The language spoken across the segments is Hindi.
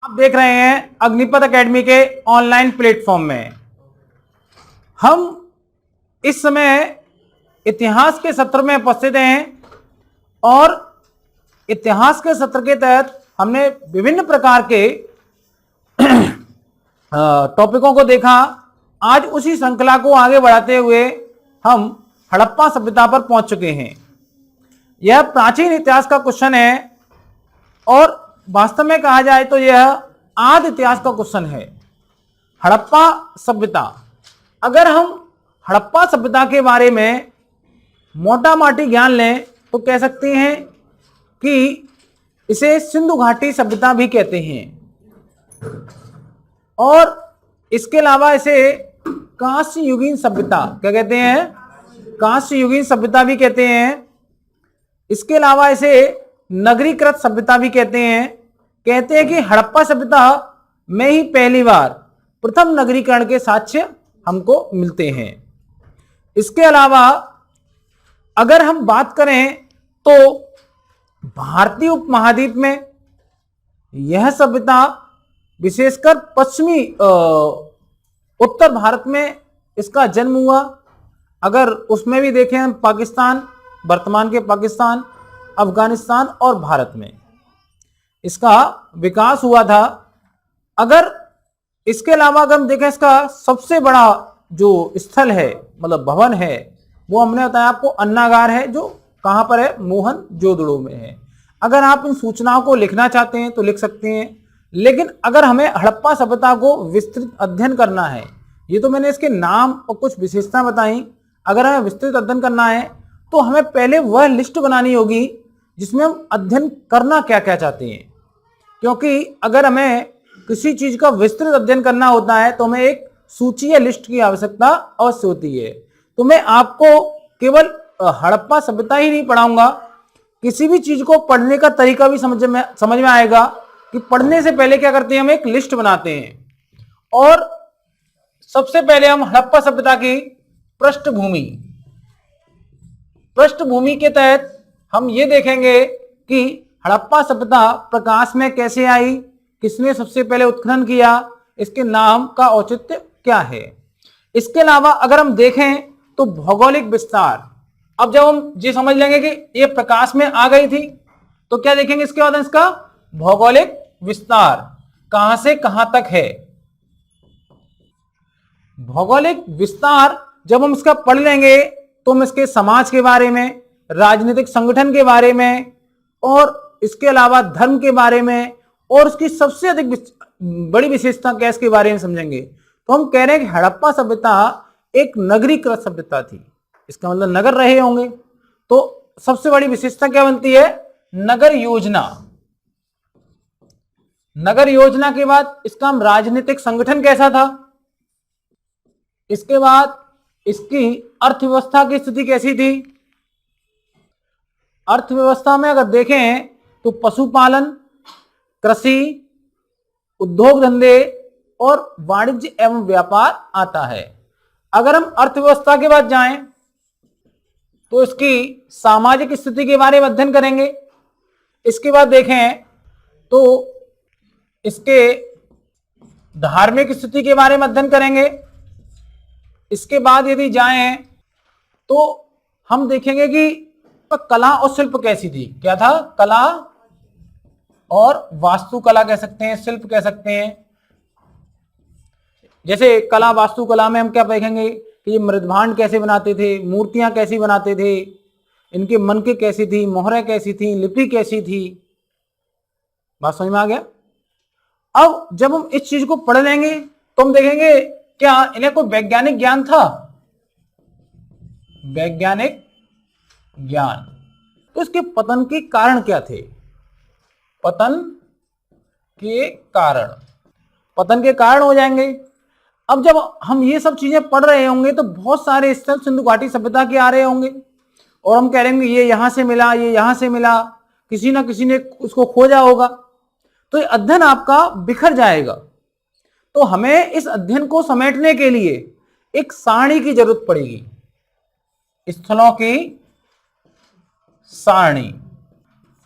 आप देख रहे हैं अग्निपथ एकेडमी के ऑनलाइन प्लेटफॉर्म में। हम इस समय इतिहास के सत्र में उपस्थित हैं और इतिहास के सत्र के तहत हमने विभिन्न प्रकार के टॉपिकों को देखा। आज उसी श्रृंखला को आगे बढ़ाते हुए हम हड़प्पा सभ्यता पर पहुंच चुके हैं। यह प्राचीन इतिहास का क्वेश्चन है और वास्तव में कहा जाए तो यह आदि इतिहास का क्वेश्चन है। हड़प्पा सभ्यता, अगर हम हड़प्पा सभ्यता के बारे में मोटा माटी ज्ञान लें तो कह सकते हैं कि इसे सिंधु घाटी सभ्यता भी कहते हैं और इसके अलावा इसे कांस्य युगीन सभ्यता क्या कहते हैं, कांस्य युगीन सभ्यता भी कहते हैं। इसके अलावा इसे नगरीकृत सभ्यता भी कहते हैं कि हड़प्पा सभ्यता में ही पहली बार प्रथम नगरीकरण के साक्ष्य हमको मिलते हैं। इसके अलावा अगर हम बात करें तो भारतीय उपमहाद्वीप में यह सभ्यता विशेषकर पश्चिमी उत्तर भारत में इसका जन्म हुआ। अगर उसमें भी देखें हम पाकिस्तान, वर्तमान के पाकिस्तान, अफगानिस्तान और भारत में इसका विकास हुआ था। अगर इसके अलावा अगर हम देखें इसका सबसे बड़ा जो स्थल है मतलब भवन है वो हमने बताया आपको अन्नागार है, जो कहां पर है, मोहनजोदड़ो में है। अगर आप इन सूचनाओं को लिखना चाहते हैं तो लिख सकते हैं, लेकिन अगर हमें हड़प्पा सभ्यता को विस्तृत अध्ययन करना है, ये तो मैंने इसके नाम और कुछ विशेषताएं बताई, अगर हमें विस्तृत अध्ययन करना है तो हमें पहले वह लिस्ट बनानी होगी जिसमें हम अध्ययन करना क्या क्या चाहते हैं। क्योंकि अगर हमें किसी चीज का विस्तृत अध्ययन करना होता है तो हमें एक सूची या लिस्ट की आवश्यकता अवश्य होती है। तो मैं आपको केवल हड़प्पा सभ्यता ही नहीं पढ़ाऊंगा, किसी भी चीज को पढ़ने का तरीका भी समझ में आएगा कि पढ़ने से पहले क्या करते हैं, हम एक लिस्ट बनाते हैं। और सबसे पहले हम हड़प्पा सभ्यता की पृष्ठभूमि के तहत हम ये देखेंगे कि हड़प्पा सभ्यता प्रकाश में कैसे आई, किसने सबसे पहले उत्खनन किया, इसके नाम का औचित्य क्या है। इसके अलावा अगर हम देखें तो भौगोलिक विस्तार, अब जब हम ये समझ लेंगे कि ये प्रकाश में आ गई थी तो क्या देखेंगे इसके बाद इसका भौगोलिक विस्तार कहां से कहां तक है। भौगोलिक विस्तार जब हम इसका पढ़ लेंगे तो हम इसके समाज के बारे में, राजनीतिक संगठन के बारे में और इसके अलावा धर्म के बारे में और उसकी सबसे अधिक बड़ी विशेषता क्या इसके बारे में समझेंगे। तो हम कह रहे हैं कि हड़प्पा सभ्यता एक नगरीकृत सभ्यता थी, इसका मतलब नगर रहे होंगे। तो सबसे बड़ी विशेषता क्या बनती है, नगर योजना। नगर योजना के बाद इसका हम राजनीतिक संगठन कैसा था, इसके बाद इसकी अर्थव्यवस्था की स्थिति कैसी थी। अर्थव्यवस्था में अगर देखें तो पशुपालन, कृषि, उद्योग धंधे और वाणिज्य एवं व्यापार आता है। अगर हम अर्थव्यवस्था के बाद जाएं तो इसकी सामाजिक स्थिति के बारे में अध्ययन करेंगे। इसके बाद देखें तो इसके धार्मिक स्थिति के बारे में अध्ययन करेंगे। इसके बाद यदि जाएं तो हम देखेंगे कि कला और शिल्प कैसी थी, क्या था, कला और वास्तुकला कह सकते हैं, शिल्प कह सकते हैं। जैसे कला वास्तुकला में हम क्या देखेंगे कि ये मृदभांड कैसे बनाते थे, मूर्तियां कैसी बनाते थे, इनके मनके कैसी थी, मोहरें कैसी थी, लिपि कैसी थी। बात समझ में आ गया। अब जब हम इस चीज को पढ़ लेंगे तो हम देखेंगे क्या इन्हें कोई वैज्ञानिक ज्ञान था, वैज्ञानिक ज्ञान। तो इसके पतन के कारण क्या थे, पतन के कारण हो जाएंगे। अब जब हम ये सब चीजें पढ़ रहे होंगे तो बहुत सारे स्थल सिंधु घाटी सभ्यता के आ रहे होंगे और हम कह रहे होंगे ये यहां से मिला, ये यहां से मिला, किसी ना किसी ने उसको खोजा होगा। तो ये अध्ययन आपका बिखर जाएगा। तो हमें इस अध्ययन को समेटने के लिए एक सारणी की जरूरत पड़ेगी, स्थलों की सारणी।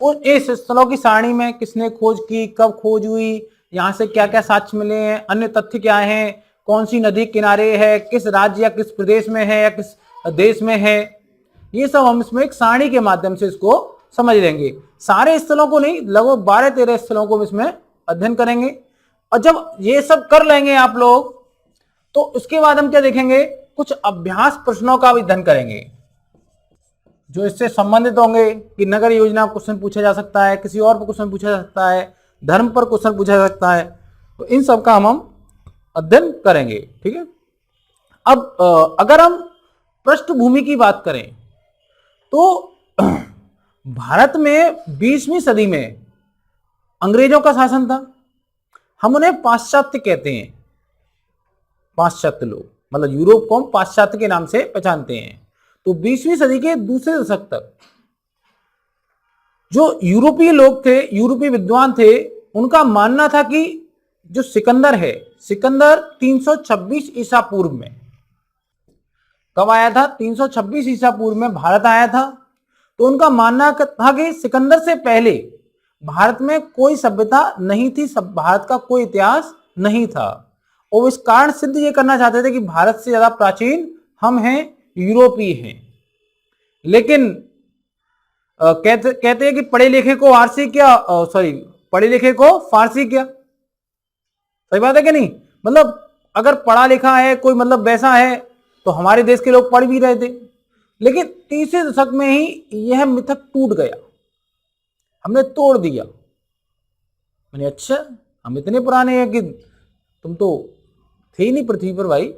उस इस स्थलों की सारणी में किसने खोज की, कब खोज हुई, यहाँ से क्या क्या साक्ष्य मिले हैं, अन्य तथ्य क्या हैं, कौन सी नदी किनारे है, किस राज्य या किस प्रदेश में है या किस देश में है, ये सब हम इसमें एक सारणी के माध्यम से इसको समझ लेंगे। सारे स्थलों को नहीं, लगभग 12-13 स्थलों को इसमें अध्ययन करेंगे। और जब ये सब कर लेंगे आप लोग, तो उसके बाद हम क्या देखेंगे, कुछ अभ्यास प्रश्नों का भी अध्ययन करेंगे जो इससे संबंधित होंगे कि नगर योजना क्वेश्चन पूछा जा सकता है, किसी और पर क्वेश्चन पूछा जा सकता है, धर्म पर क्वेश्चन पूछा जा सकता है। तो इन सब का हम अध्ययन करेंगे। ठीक है। अब अगर हम पृष्ठभूमि की बात करें तो भारत में 20वीं सदी में अंग्रेजों का शासन था। हम उन्हें पाश्चात्य कहते हैं। पाश्चात्य लोग, मतलब यूरोप को हम पाश्चात्य के नाम से पहचानते हैं। तो 20वीं सदी के दूसरे दशक तक जो यूरोपीय लोग थे, यूरोपीय विद्वान थे, उनका मानना था कि जो सिकंदर है, सिकंदर 326 ईसा पूर्व में कब आया था, 326 ईसा पूर्व में भारत आया था। तो उनका मानना था कि सिकंदर से पहले भारत में कोई सभ्यता नहीं थी, भारत का कोई इतिहास नहीं था। और इस कारण सिद्ध ये करना चाहते थे कि भारत से ज्यादा प्राचीन हम हैं, यूरोपीय हैं। लेकिन कहते हैं कि पढ़े लिखे को फारसी क्या, पढ़े लिखे को फारसी क्या। सही बात है कि नहीं। मतलब अगर पढ़ा लिखा है कोई, मतलब वैसा है, तो हमारे देश के लोग पढ़ भी रहे थे। लेकिन तीसरे दशक में ही यह मिथक टूट गया, हमने तोड़ दिया। मैंने अच्छा, हम इतने पुराने हैं कि तुम तो थे ही नहीं पृथ्वी पर भाई।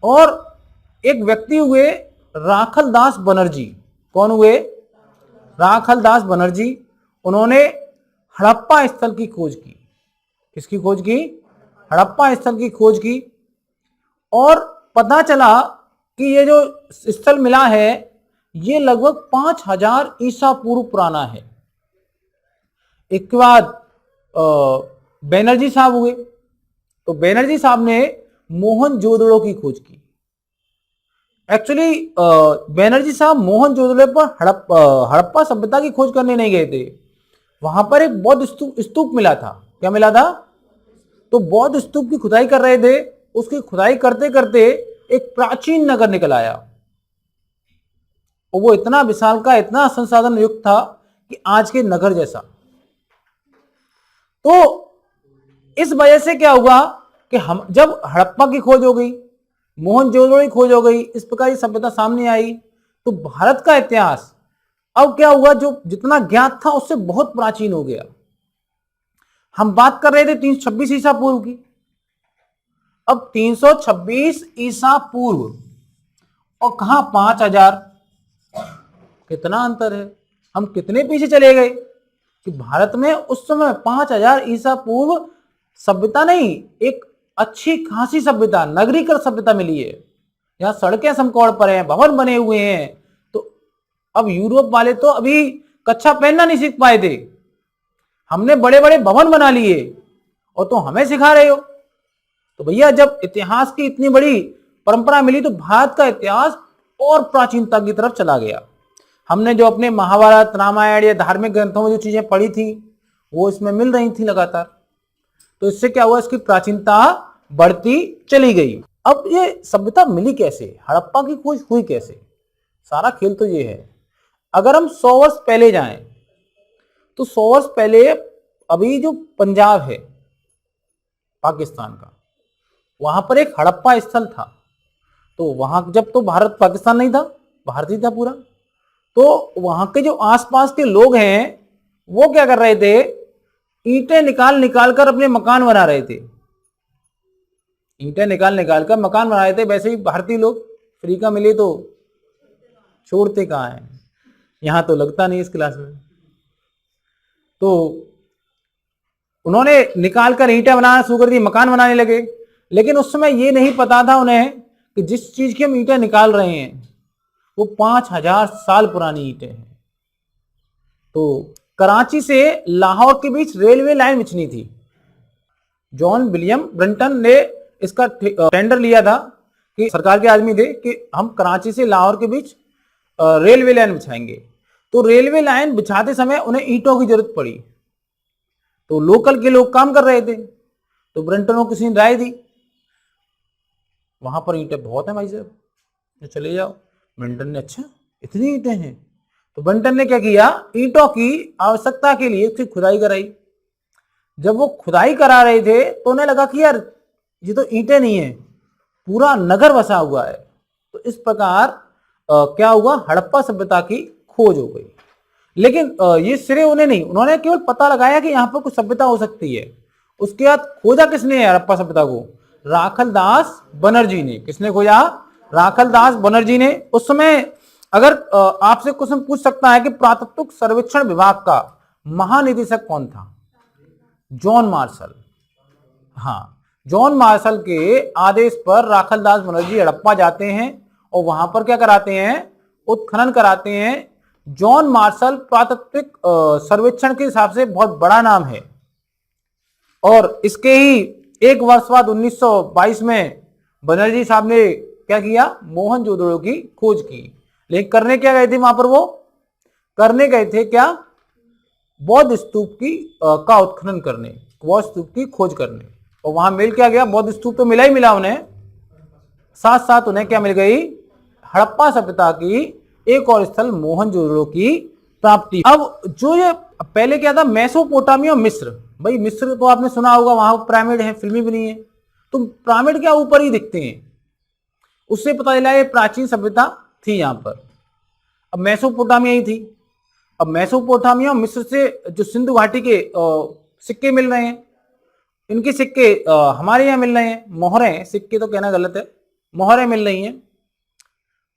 और एक व्यक्ति हुए राखल दास बनर्जी। कौन हुए? राखल दास बनर्जी। उन्होंने हड़प्पा स्थल की खोज की। किसकी खोज की? हड़प्पा स्थल की खोज की। और पता चला कि ये जो स्थल मिला है ये लगभग 5000 ईसा पूर्व पुराना है। इसके बाद बैनर्जी साहब हुए। तो बैनर्जी साहब ने मोहनजोदड़ो की खोज की। एक्चुअली बैनर्जी साहब मोहनजोदड़ो पर हड़प्पा सभ्यता की खोज करने नहीं गए थे। वहां पर एक बौद्ध स्तूप मिला था। क्या मिला था? तो बौद्ध स्तूप की खुदाई कर रहे थे। उसकी खुदाई करते करते एक प्राचीन नगर निकल आया और वो इतना विशाल का, इतना संसाधन युक्त था कि आज के नगर जैसा। तो इस वजह से क्या हुआ कि हम जब हड़प्पा की खोज हो गई, मोहनजोदड़ो की खोज हो गई, इस प्रकार की सभ्यता सामने आई, तो भारत का इतिहास अब क्या हुआ, जो जितना ज्ञात था उससे बहुत प्राचीन हो गया। हम बात कर रहे थे 326 ईसा पूर्व की। अब 326 ईसा पूर्व और कहां 5000, कितना अंतर है। हम कितने पीछे चले गए कि भारत में उस समय 5000 ईसा पूर्व सभ्यता नहीं, एक अच्छी खासी सभ्यता, नगरीकृत सभ्यता मिली है। यहां सड़कें समकौड़ पर हैं, भवन बने हुए हैं। तो अब यूरोप वाले तो अभी कच्चा पहनना नहीं सीख पाए थे, हमने बड़े बड़े भवन बना लिए और तो हमें सिखा रहे हो। तो भैया जब इतिहास की इतनी बड़ी परंपरा मिली तो भारत का इतिहास और प्राचीनता की तरफ चला गया। हमने जो अपने महाभारत, रामायण या धार्मिक ग्रंथों में जो चीजें पढ़ी थी वो इसमें मिल रही थी लगातार। तो इससे क्या हुआ, इसकी प्राचीनता बढ़ती चली गई। अब ये सभ्यता मिली कैसे, हड़प्पा की खोज हुई कैसे, सारा खेल तो ये है। अगर हम 100 वर्ष पहले जाएं तो 100 वर्ष पहले अभी जो पंजाब है पाकिस्तान का, वहां पर एक हड़प्पा स्थल था। तो वहां जब तो भारत पाकिस्तान नहीं था, भारत ही था पूरा। तो वहां के जो आसपास के लोग हैं वो क्या कर रहे थे, ईंटें निकाल निकाल कर अपने मकान बना रहे थे। ईंटें निकाल निकाल कर मकान बना रहे थे। वैसे ही भारतीय लोग फ्री का मिले तो छोड़ते कहाँ हैं, यहां तो लगता नहीं इस क्लास में। तो उन्होंने निकाल कर ईंटें बनाना शुरू कर दी, मकान बनाने लगे। लेकिन उस समय ये नहीं पता था उन्हें कि जिस चीज की हम ईंटें निकाल रहे हैं वो 5000 साल पुरानी ईंटें हैं। तो कराची से लाहौर के बीच रेलवे लाइन बिछनी थी। जॉन विलियम ब्रंटन ने इसका टेंडर लिया था कि सरकार के आदमी थे कि हम कराची से लाहौर के बीच रेलवे लाइन बिछाएंगे। तो रेलवे लाइन बिछाते समय उन्हें ईंटों की जरूरत पड़ी। तो लोकल के लोग काम कर रहे थे, तो ब्रंटन को किसी ने राय दी वहां पर ईंटें बहुत है भाई साहब, तो चले जाओ। ब्रंटन ने अच्छा इतनी ईंटें हैं, तो ब्रंटन ने क्या किया, ईंटों की आवश्यकता के लिए उसकी खुदाई कराई। जब वो खुदाई करा रहे थे तो उन्हें लगा कि यार ये तो ईंटें नहीं है, पूरा नगर बसा हुआ है। तो इस प्रकार क्या हुआ, हड़प्पा सभ्यता की खोज हो गई। लेकिन ये सिरे उन्हें नहीं, उन्होंने केवल पता लगाया कि यहाँ पर कुछ सभ्यता हो सकती है। उसके बाद खोजा किसने है हड़प्पा सभ्यता को, राखलदास बनर्जी ने। किसने खोजा, राखलदास बनर्जी ने। उस समय अगर आपसे क्वेश्चन पूछ सकता है कि पुरातत्व सर्वेक्षण विभाग का महानिदेशक कौन था, जॉन मार्शल। हाँ, जॉन मार्शल के आदेश पर राखलदास बनर्जी हड़प्पा जाते हैं और वहां पर क्या कराते हैं, उत्खनन कराते हैं। जॉन मार्शल पुरातात्विक सर्वेक्षण के हिसाब से बहुत बड़ा नाम है, और इसके ही एक वर्ष बाद 1922 में बनर्जी साहब ने क्या किया, मोहनजोदड़ो की खोज की। लेकिन करने क्या गए थे वहां पर, वो करने गए थे क्या, बौद्ध स्तूप की का उत्खनन करने, बौद्ध स्तूप की खोज करने। और वहां मिल क्या गया, बौद्ध स्तूप तो मिला ही मिला उन्हें, साथ साथ उन्हें क्या मिल गई, हड़प्पा सभ्यता की एक और स्थल मोहनजोदड़ो की प्राप्ति। अब जो ये पहले क्या था, मेसोपोटामिया मिस्र, भाई मिस्र तो आपने सुना होगा, वहां पिरामिड है, फिल्मी बनी है, तो पिरामिड क्या ऊपर ही दिखते हैं, उससे पता चला ये प्राचीन सभ्यता थी यहाँ पर। अब मेसोपोटामिया ही थी। अब मेसोपोटामिया मिस्र से जो सिंधु घाटी के सिक्के मिल रहे हैं, इनके सिक्के हमारे यहाँ मिल रहे हैं, मोहरें, सिक्के तो कहना गलत है, मोहरें मिल रही हैं।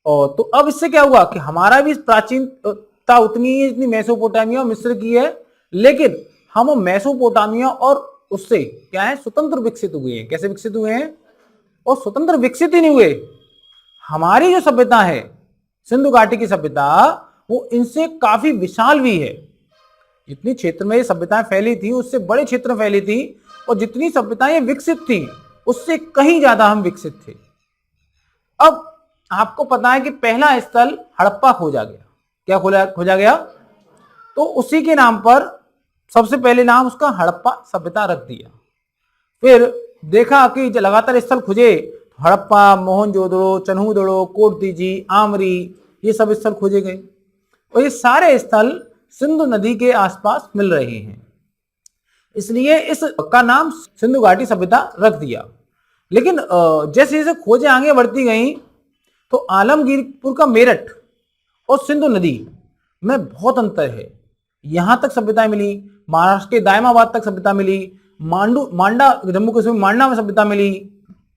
और तो अब इससे क्या हुआ कि हमारा भी प्राचीनता उतनी ही जितनी मेसोपोटामिया और मिस्र की है, लेकिन हम मेसोपोटामिया और उससे क्या है, स्वतंत्र विकसित हुए हैं। कैसे विकसित हुए हैं, और स्वतंत्र विकसित ही नहीं हुए, हमारी जो सभ्यता है सिंधु घाटी की सभ्यता, वो इनसे काफी विशाल भी है। जितनी क्षेत्र में ये सभ्यताएं फैली थी उससे बड़े क्षेत्र में फैली थी, और जितनी सभ्यताएं विकसित थी उससे कहीं ज्यादा हम विकसित थे। अब आपको पता है कि पहला स्थल हड़प्पा खोजा गया। क्या खोजा गया, तो उसी के नाम पर सबसे पहले नाम उसका हड़प्पा सभ्यता रख दिया। फिर देखा कि लगातार स्थल खुजे, हड़प्पा, मोहनजोदड़ो, चन्हूदड़ो, कोटदीजी, आमरी, ये सब स्थल खोजे गए, और ये सारे स्थल सिंधु नदी के आसपास मिल रहे हैं, इसलिए इसका नाम सिंधु घाटी सभ्यता रख दिया। लेकिन जैसे जैसे खोजें आगे बढ़ती गई, तो आलमगीरपुर का मेरठ और सिंधु नदी में बहुत अंतर है। यहां तक सभ्यताएं मिली, महाराष्ट्र के दायमाबाद तक सभ्यता मिली, मांडा, जम्मू कश्मीर मांडा में सभ्यता मिली,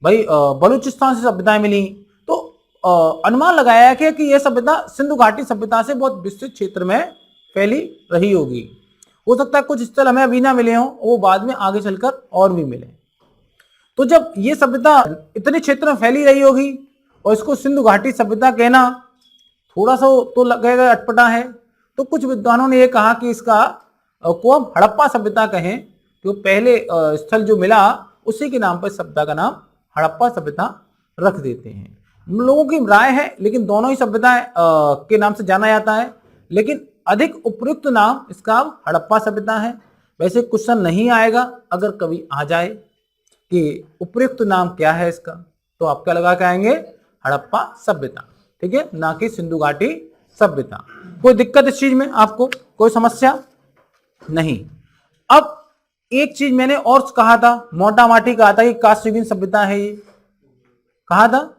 भाई बलूचिस्तान से सभ्यताएं मिली। तो अनुमान लगाया गया कि यह सभ्यता सिंधु घाटी सभ्यता से बहुत विस्तृत क्षेत्र में फैली रही होगी। हो सकता है कुछ स्थल हमें अभी ना मिले हों, वो बाद में आगे चलकर और भी मिले। तो जब ये सभ्यता इतने क्षेत्र में फैली रही होगी और इसको सिंधु घाटी सभ्यता कहना थोड़ा सा तो लगेगा अटपटा है, तो कुछ विद्वानों ने यह कहा कि इसका को हम हड़प्पा सभ्यता कहें, तो पहले स्थल जो मिला उसी के नाम पर सभ्यता का नाम हड़प्पा सभ्यता रख देते हैं। लोगों की राय है, लेकिन दोनों ही सभ्यताएं के नाम से जाना जाता है, लेकिन अधिक उपयुक्त नाम इसका हड़प्पा सभ्यता है। वैसे क्वेश्चन नहीं आएगा, अगर कभी आ जाए कि उपयुक्त नाम क्या है इसका, तो आप क्या लगा के आएंगे, हड़प्पा सभ्यता, ठीक है, ना कि सिंधु घाटी सभ्यता। कोई दिक्कत इस चीज में, आपको कोई समस्या नहीं। अब एक चीज मैंने और कहा था, मोटा माटी कहा था कि कास्ययुगीन सभ्यता है, ये कहा था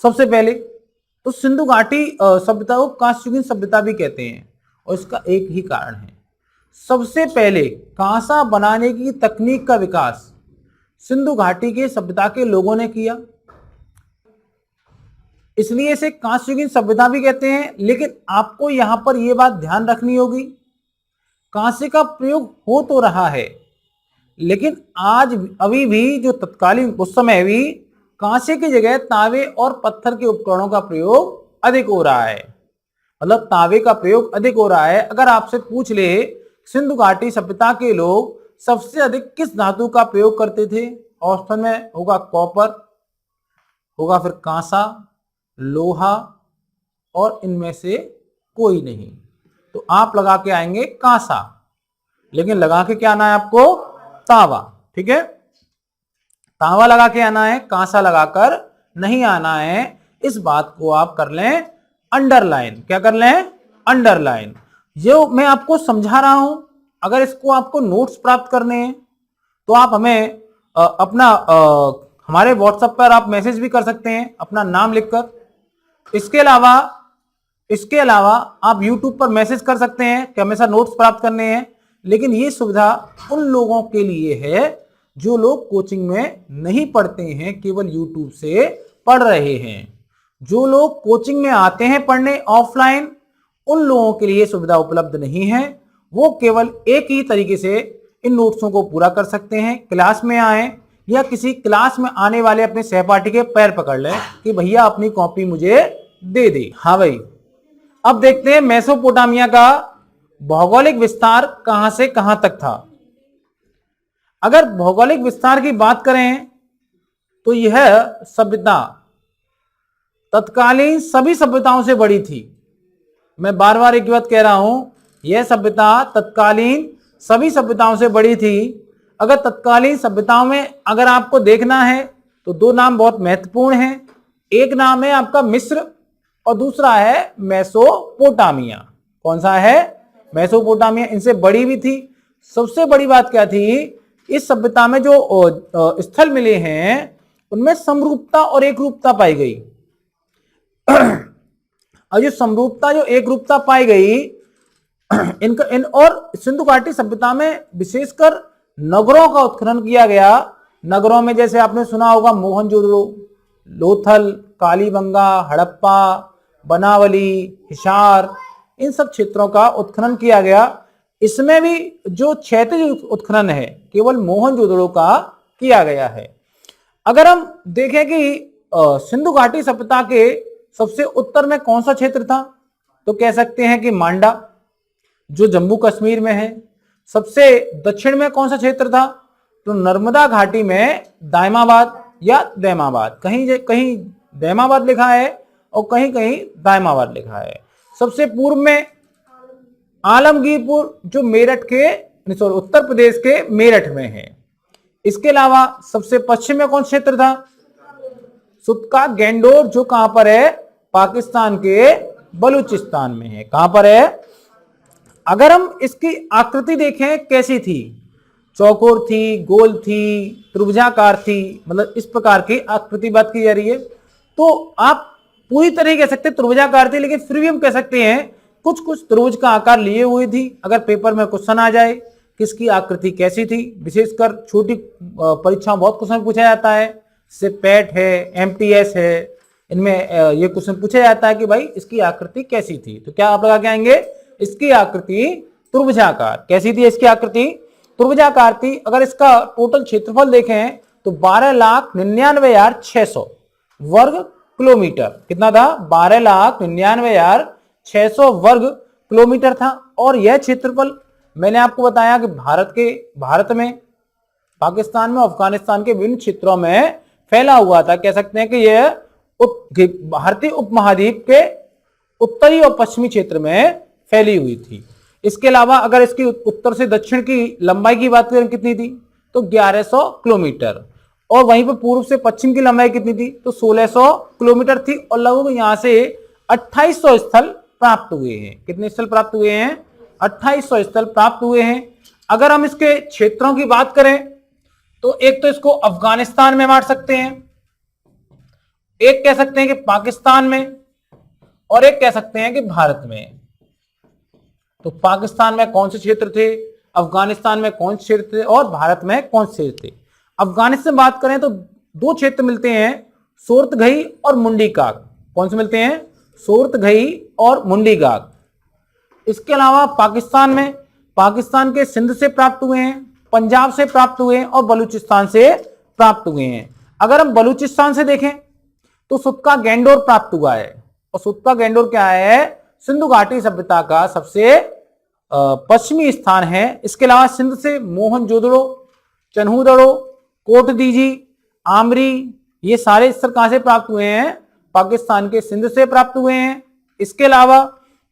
सबसे पहले। तो सिंधु घाटी सभ्यता को कास्ययुगीन सभ्यता भी कहते हैं, और इसका एक ही कारण है, सबसे पहले कांसा बनाने की तकनीक का विकास सिंधु घाटी के सभ्यता के लोगों ने किया, इसलिए इसे कांस्ययुगीन सभ्यता भी कहते हैं। लेकिन आपको यहां पर यह बात ध्यान रखनी होगी, कांसे का प्रयोग हो तो रहा है, लेकिन आज अभी भी जो तत्कालीन उस समय भी कांसे की जगह तांबे और पत्थर के उपकरणों का प्रयोग अधिक हो रहा है, मतलब तांबे का प्रयोग अधिक हो रहा है। अगर आपसे पूछ ले सिंधु घाटी सभ्यता के लोग सबसे अधिक किस धातु का प्रयोग करते थे, ऑप्शन में होगा कॉपर, होगा फिर कांसा, लोहा, और इनमें से कोई नहीं, तो आप लगा के आएंगे कांसा। लेकिन लगा के क्या आना है आपको, तावा। ठीक है, तावा लगा के आना है, कांसा लगाकर नहीं आना है। इस बात को आप कर लें अंडरलाइन। क्या कर लें, अंडरलाइन। जो मैं आपको समझा रहा हूं, अगर इसको आपको नोट्स प्राप्त करने हैं तो आप हमें अपना हमारे व्हाट्सएप पर आप मैसेज भी कर सकते हैं अपना नाम लिखकर। इसके अलावा आप यूट्यूब पर मैसेज कर सकते हैं कि हमेशा नोट्स प्राप्त करने हैं। लेकिन ये सुविधा उन लोगों के लिए है जो लोग कोचिंग में नहीं पढ़ते हैं, केवल यूट्यूब से पढ़ रहे हैं। जो लोग कोचिंग में आते हैं पढ़ने ऑफलाइन, उन लोगों के लिए सुविधा उपलब्ध नहीं है। वो केवल एक ही तरीके से इन नोट्सों को पूरा कर सकते हैं, क्लास में आए या किसी क्लास में आने वाले अपने सहपाठी के पैर पकड़ लें कि भैया अपनी कॉपी मुझे दे दे। हाँ भाई, अब देखते हैं मेसोपोटामिया का भौगोलिक विस्तार कहां से कहां तक था। अगर भौगोलिक विस्तार की बात करें तो यह सभ्यता तत्कालीन सभी सभ्यताओं से बड़ी थी। मैं बार बार एक बात कह रहा हूं, यह सभ्यता तत्कालीन सभी सभ्यताओं से बड़ी थी। अगर तत्कालीन सभ्यताओं में अगर आपको देखना है तो दो नाम बहुत महत्वपूर्ण हैं। एक नाम है आपका मिस्र और दूसरा है मेसोपोटामिया। कौन सा है, मेसोपोटामिया। इनसे बड़ी भी थी। सबसे बड़ी बात क्या थी, इस सभ्यता में जो स्थल मिले हैं उनमें समरूपता और एक रूपता पाई गई। और जो समरूपता जो एक रूपता पाई गई, इन और सिंधु घाटी सभ्यता में विशेषकर नगरों का उत्खनन किया गया। नगरों में जैसे आपने सुना होगा मोहनजोदड़ो, लोथल, कालीबंगा, हड़प्पा, बनावली, हिसार, इन सब क्षेत्रों का उत्खनन किया गया। इसमें भी जो क्षैतिज उत्खनन है केवल मोहनजोदड़ो का किया गया है। अगर हम देखें कि सिंधु घाटी सभ्यता के सबसे उत्तर में कौन सा क्षेत्र था, तो कह सकते हैं कि मांडा, जो जम्मू कश्मीर में है। सबसे दक्षिण में कौन सा क्षेत्र था, तो नर्मदा घाटी में दायमाबाद या दैमाबाद, कहीं कहीं दैमाबाद लिखा है और कहीं कहीं दायमाबाद लिखा है। सबसे पूर्व में आलमगीरपुर, जो मेरठ के उत्तर प्रदेश के मेरठ में है। इसके अलावा सबसे पश्चिम में कौन क्षेत्र था, सुतका गैंडोर, जो कहां पर है, पाकिस्तान के बलूचिस्तान में है। कहां पर है। अगर हम इसकी आकृति देखें कैसी थी, चौकोर थी, गोल थी, त्रिभुजाकार थी, मतलब इस प्रकार की आकृति बात की जा रही है। तो आप पूरी तरह कह सकते त्रिभुजाकार थी, लेकिन फिर भी हम कह सकते हैं कुछ कुछ त्रिभुज का आकार लिए हुई थी। अगर पेपर में क्वेश्चन आ जाए किसकी आकृति कैसी थी, विशेषकर छोटी परीक्षा बहुत क्वेश्चन पूछा जाता है, जैसे पैट है, एमटीएस है, इनमें ये क्वेश्चन पूछा जाता है कि भाई इसकी आकृति कैसी थी। तो क्या आप लगा के आएंगे, इसकी आकृति त्रिभुजाकार। कैसी थी इसकी आकृति, त्रिभुजाकार थी। अगर इसका टोटल क्षेत्रफल देखें तो 12,99,600 वर्ग किलोमीटर। कितना था, 12,99,600 वर्ग किलोमीटर था। और यह क्षेत्रफल मैंने आपको बताया कि भारत में, पाकिस्तान में, अफगानिस्तान के विभिन्न क्षेत्रों में फैला हुआ था। कह सकते हैं कि यह भारतीय उपमहाद्वीप के उत्तरी और पश्चिमी क्षेत्र में फैली हुई थी। इसके अलावा अगर इसकी उत्तर से दक्षिण की लंबाई की बात करें कितनी थी, तो 1100 किलोमीटर। और वहीं पर पूर्व से पश्चिम की लंबाई कितनी थी, तो 1600 किलोमीटर थी। और लगभग यहां से 2800 स्थल प्राप्त हुए हैं। कितने स्थल प्राप्त हुए हैं, 2800 स्थल प्राप्त हुए हैं। अगर हम इसके क्षेत्रों की बात करें तो एक तो इसको अफगानिस्तान में बांट सकते हैं, एक कह सकते हैं कि पाकिस्तान में, और एक कह सकते हैं कि भारत में। तो पाकिस्तान में कौन से क्षेत्र थे, अफगानिस्तान में कौन से क्षेत्र थे और भारत में कौन से क्षेत्र थे। अफगानिस्तान बात करें तो दो क्षेत्र मिलते हैं, सोर्तघई और मुंडीकाग। कौन से मिलते हैं, सोर्तघई और मुंडीकाग। इसके अलावा पाकिस्तान के सिंध से प्राप्त हुए हैं, पंजाब से प्राप्त हुए हैं और बलूचिस्तान से प्राप्त हुए हैं। अगर हम बलूचिस्तान से देखें तो सुतका गैंडोर प्राप्त हुआ है। और सुतका गैंडोर क्या है, सिंधु घाटी सभ्यता का सबसे पश्चिमी स्थान है। इसके अलावा सिंध से मोहनजोदड़ो, चन्हूदड़ो, कोटदीजी, आमरी, ये सारे स्थल कहां से प्राप्त हुए हैं, पाकिस्तान के सिंध से प्राप्त हुए हैं। इसके अलावा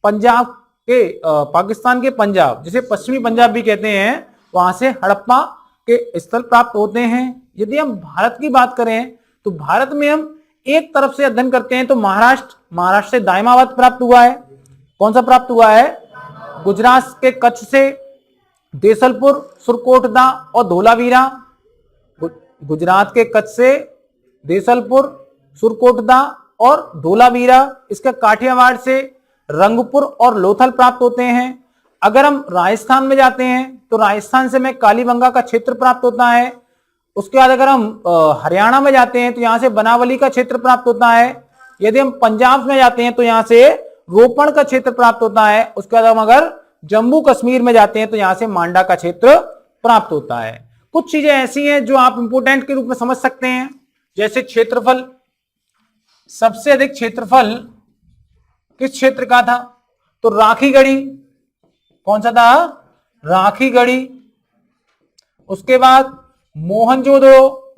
पंजाब के पाकिस्तान के पंजाब, जिसे पश्चिमी पंजाब भी कहते हैं, वहां से हड़प्पा के स्थल प्राप्त होते हैं। यदि हम भारत की बात करें तो भारत में हम एक तरफ से अध्ययन करते हैं तो महाराष्ट्र से दाइमाबाद प्राप्त हुआ है। कौन सा प्राप्त हुआ है? गुजरात के कच्छ से देसलपुर, सुरकोटदा और धोलावीरा। गुजरात के कच्छ से देसलपुर, सुरकोटदा और धोलावीरा। इसका काठियावाड़ से रंगपुर और लोथल प्राप्त होते हैं। अगर हम राजस्थान में जाते हैं तो राजस्थान से हमें कालीबंगा का क्षेत्र प्राप्त होता है। उसके बाद अगर हम हरियाणा में जाते हैं तो यहां से बनावली का क्षेत्र प्राप्त होता है। यदि हम पंजाब में जाते हैं तो यहां से रोपण का क्षेत्र प्राप्त होता है। उसके बाद हम अगर जम्मू कश्मीर में जाते हैं तो यहां से मांडा का क्षेत्र प्राप्त होता है। कुछ चीजें ऐसी हैं जो आप इंपोर्टेंट के रूप में समझ सकते हैं, जैसे क्षेत्रफल। सबसे अधिक क्षेत्रफल किस क्षेत्र का था? तो राखीगढ़ी। कौन सा था? राखीगढ़ी। उसके बाद मोहनजोदड़ो,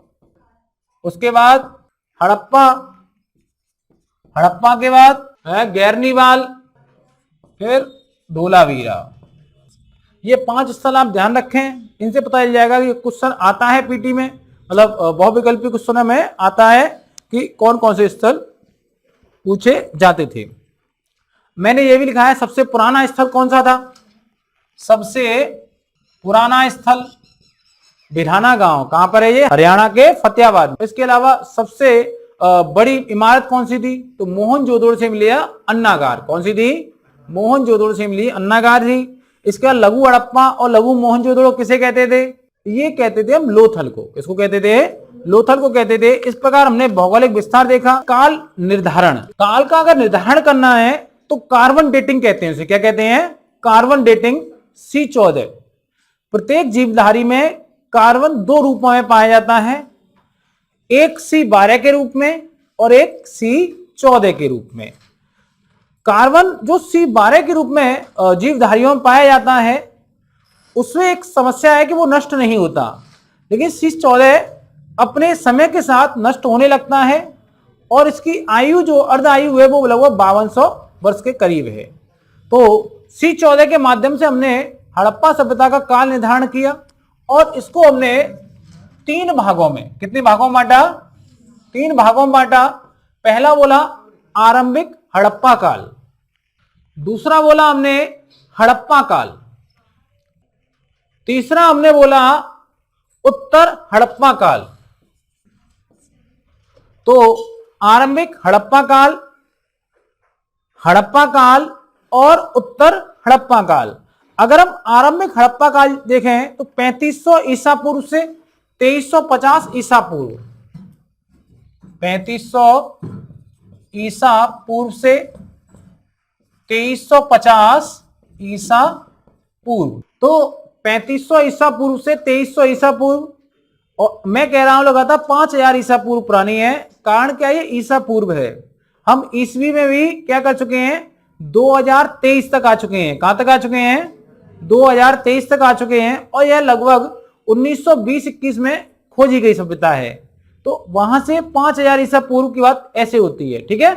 उसके बाद हड़प्पा, हड़प्पा के बाद है गैरनीवाल, फिर धोलावीरा। ये 5 स्थल आप ध्यान रखें, इनसे पता चल जाएगा कि क्वेश्चन आता है पीटी में, मतलब बहुविकल्पी क्वेश्चन में आता है कि कौन कौन से स्थल पूछे जाते थे। मैंने ये भी लिखा है सबसे पुराना स्थल कौन सा था? सबसे पुराना स्थल बिरहाना गांव। कहां पर है ये? हरियाणा के फतेहाबाद। इसके अलावा सबसे बड़ी इमारत कौन सी थी? तो मोहनजोदड़ो से मिली अन्नागार। कौन सी थी? मोहनजोदड़ो से मिली अन्नागार थी। इसका लघु हड़प्पा और लघु मोहनजोदड़ो किसे कहते थे? ये कहते थे हम लोथल को। किसको कहते थे? लोथल को कहते थे। इस प्रकार हमने भौगोलिक विस्तार देखा। काल निर्धारण, काल का अगर निर्धारण करना है तो कार्बन डेटिंग कहते हैं उसे। क्या कहते हैं? Carbon dating. C14। प्रत्येक जीवधारी में कार्बन 2 रूपों में पाया जाता है, एक C12 के रूप में और एक C14 के रूप में। कार्बन जो C12 के रूप में जीवधारियों में पाया जाता है उसमें एक समस्या है कि वो नष्ट नहीं होता, लेकिन C14 अपने समय के साथ नष्ट होने लगता है और इसकी आयु जो अर्ध आयु है वो लगभग 5200 वर्ष के करीब है। तो C14 के माध्यम से हमने हड़प्पा सभ्यता का काल निर्धारण किया और इसको हमने 3 भागों में, कितने भागों में बांटा? 3 भागों में बांटा। पहला बोला आरंभिक हड़प्पा काल, दूसरा बोला हमने हड़प्पा काल, तीसरा हमने बोला उत्तर हड़प्पा काल। तो आरंभिक हड़प्पा काल, हड़प्पा काल और उत्तर हड़प्पा काल। अगर हम आरंभिक हड़प्पा काल देखें तो 3500 ईसा पूर्व से 2350 ईसा पूर्व, 3500 ईसा पूर्व से 2350 ईसा पूर्व। तो 3500 ईसा पूर्व से 2300 ईसा पूर्व, और मैं कह रहा हूं लगातार 5000 ईसा पूर्व पुरानी है। कारण क्या है? ये ईसा पूर्व है। हम ईस्वी में भी क्या कर चुके हैं? 2023 तक आ चुके हैं। कहां तक आ चुके हैं? 2023 तक आ चुके हैं और यह लगभग 1920-21 में खोजी गई सभ्यता है। तो वहां से 5000 ईसा पूर्व की बात ऐसे होती है। ठीक है,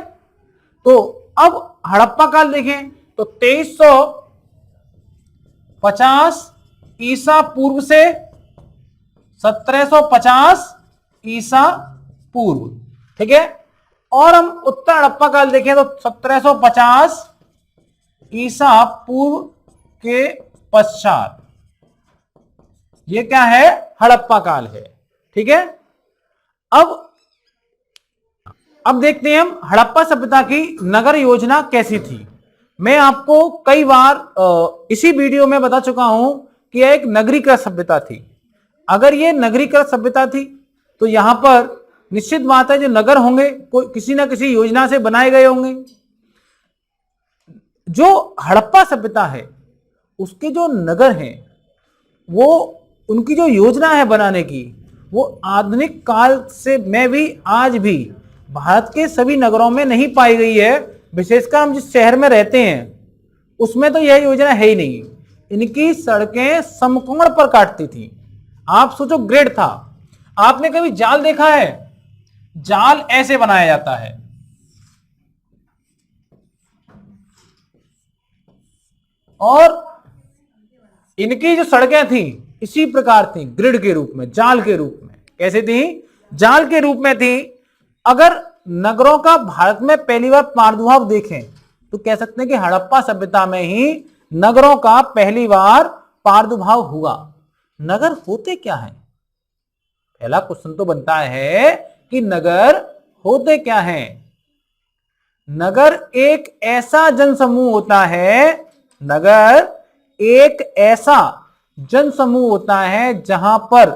तो अब हड़प्पा काल देखें तो 2350 ईसा पूर्व से 1750 ईसा पूर्व। ठीक है, और हम उत्तर हड़प्पा काल देखें तो 1750 ईसा पूर्व के पश्चात। ये क्या है? हड़प्पा काल है। ठीक है, अब देखते हैं हम हड़प्पा सभ्यता की नगर योजना कैसी थी। मैं आपको कई बार इसी वीडियो में बता चुका हूं कि यह एक नगरीकृत सभ्यता थी। अगर ये नगरीकृत सभ्यता थी तो यहां पर निश्चित बात है जो नगर होंगे कोई किसी ना किसी योजना से बनाए गए होंगे। जो हड़प्पा सभ्यता है उसके जो नगर हैं वो उनकी जो योजना है बनाने की वो आधुनिक काल से में भी आज भी भारत के सभी नगरों में नहीं पाई गई है। विशेषकर हम जिस शहर में रहते हैं उसमें तो यह योजना है ही नहीं। इनकी सड़कें समकोण पर काटती थी। आप सोचो ग्रिड था। आपने कभी जाल देखा है? जाल ऐसे बनाया जाता है। और इनकी जो सड़कें थी इसी प्रकार थी, ग्रिड के रूप में, जाल के रूप में। कैसे थी? जाल के रूप में थी। अगर नगरों का भारत में पहली बार प्रादुर्भाव देखें तो कह सकते हैं कि हड़प्पा सभ्यता में ही नगरों का पहली बार प्रादुर्भाव हुआ। नगर होते क्या है? पहला क्वेश्चन तो बनता है कि नगर होते क्या है। नगर एक ऐसा जनसमूह होता है, नगर एक ऐसा जनसमूह होता है जहां पर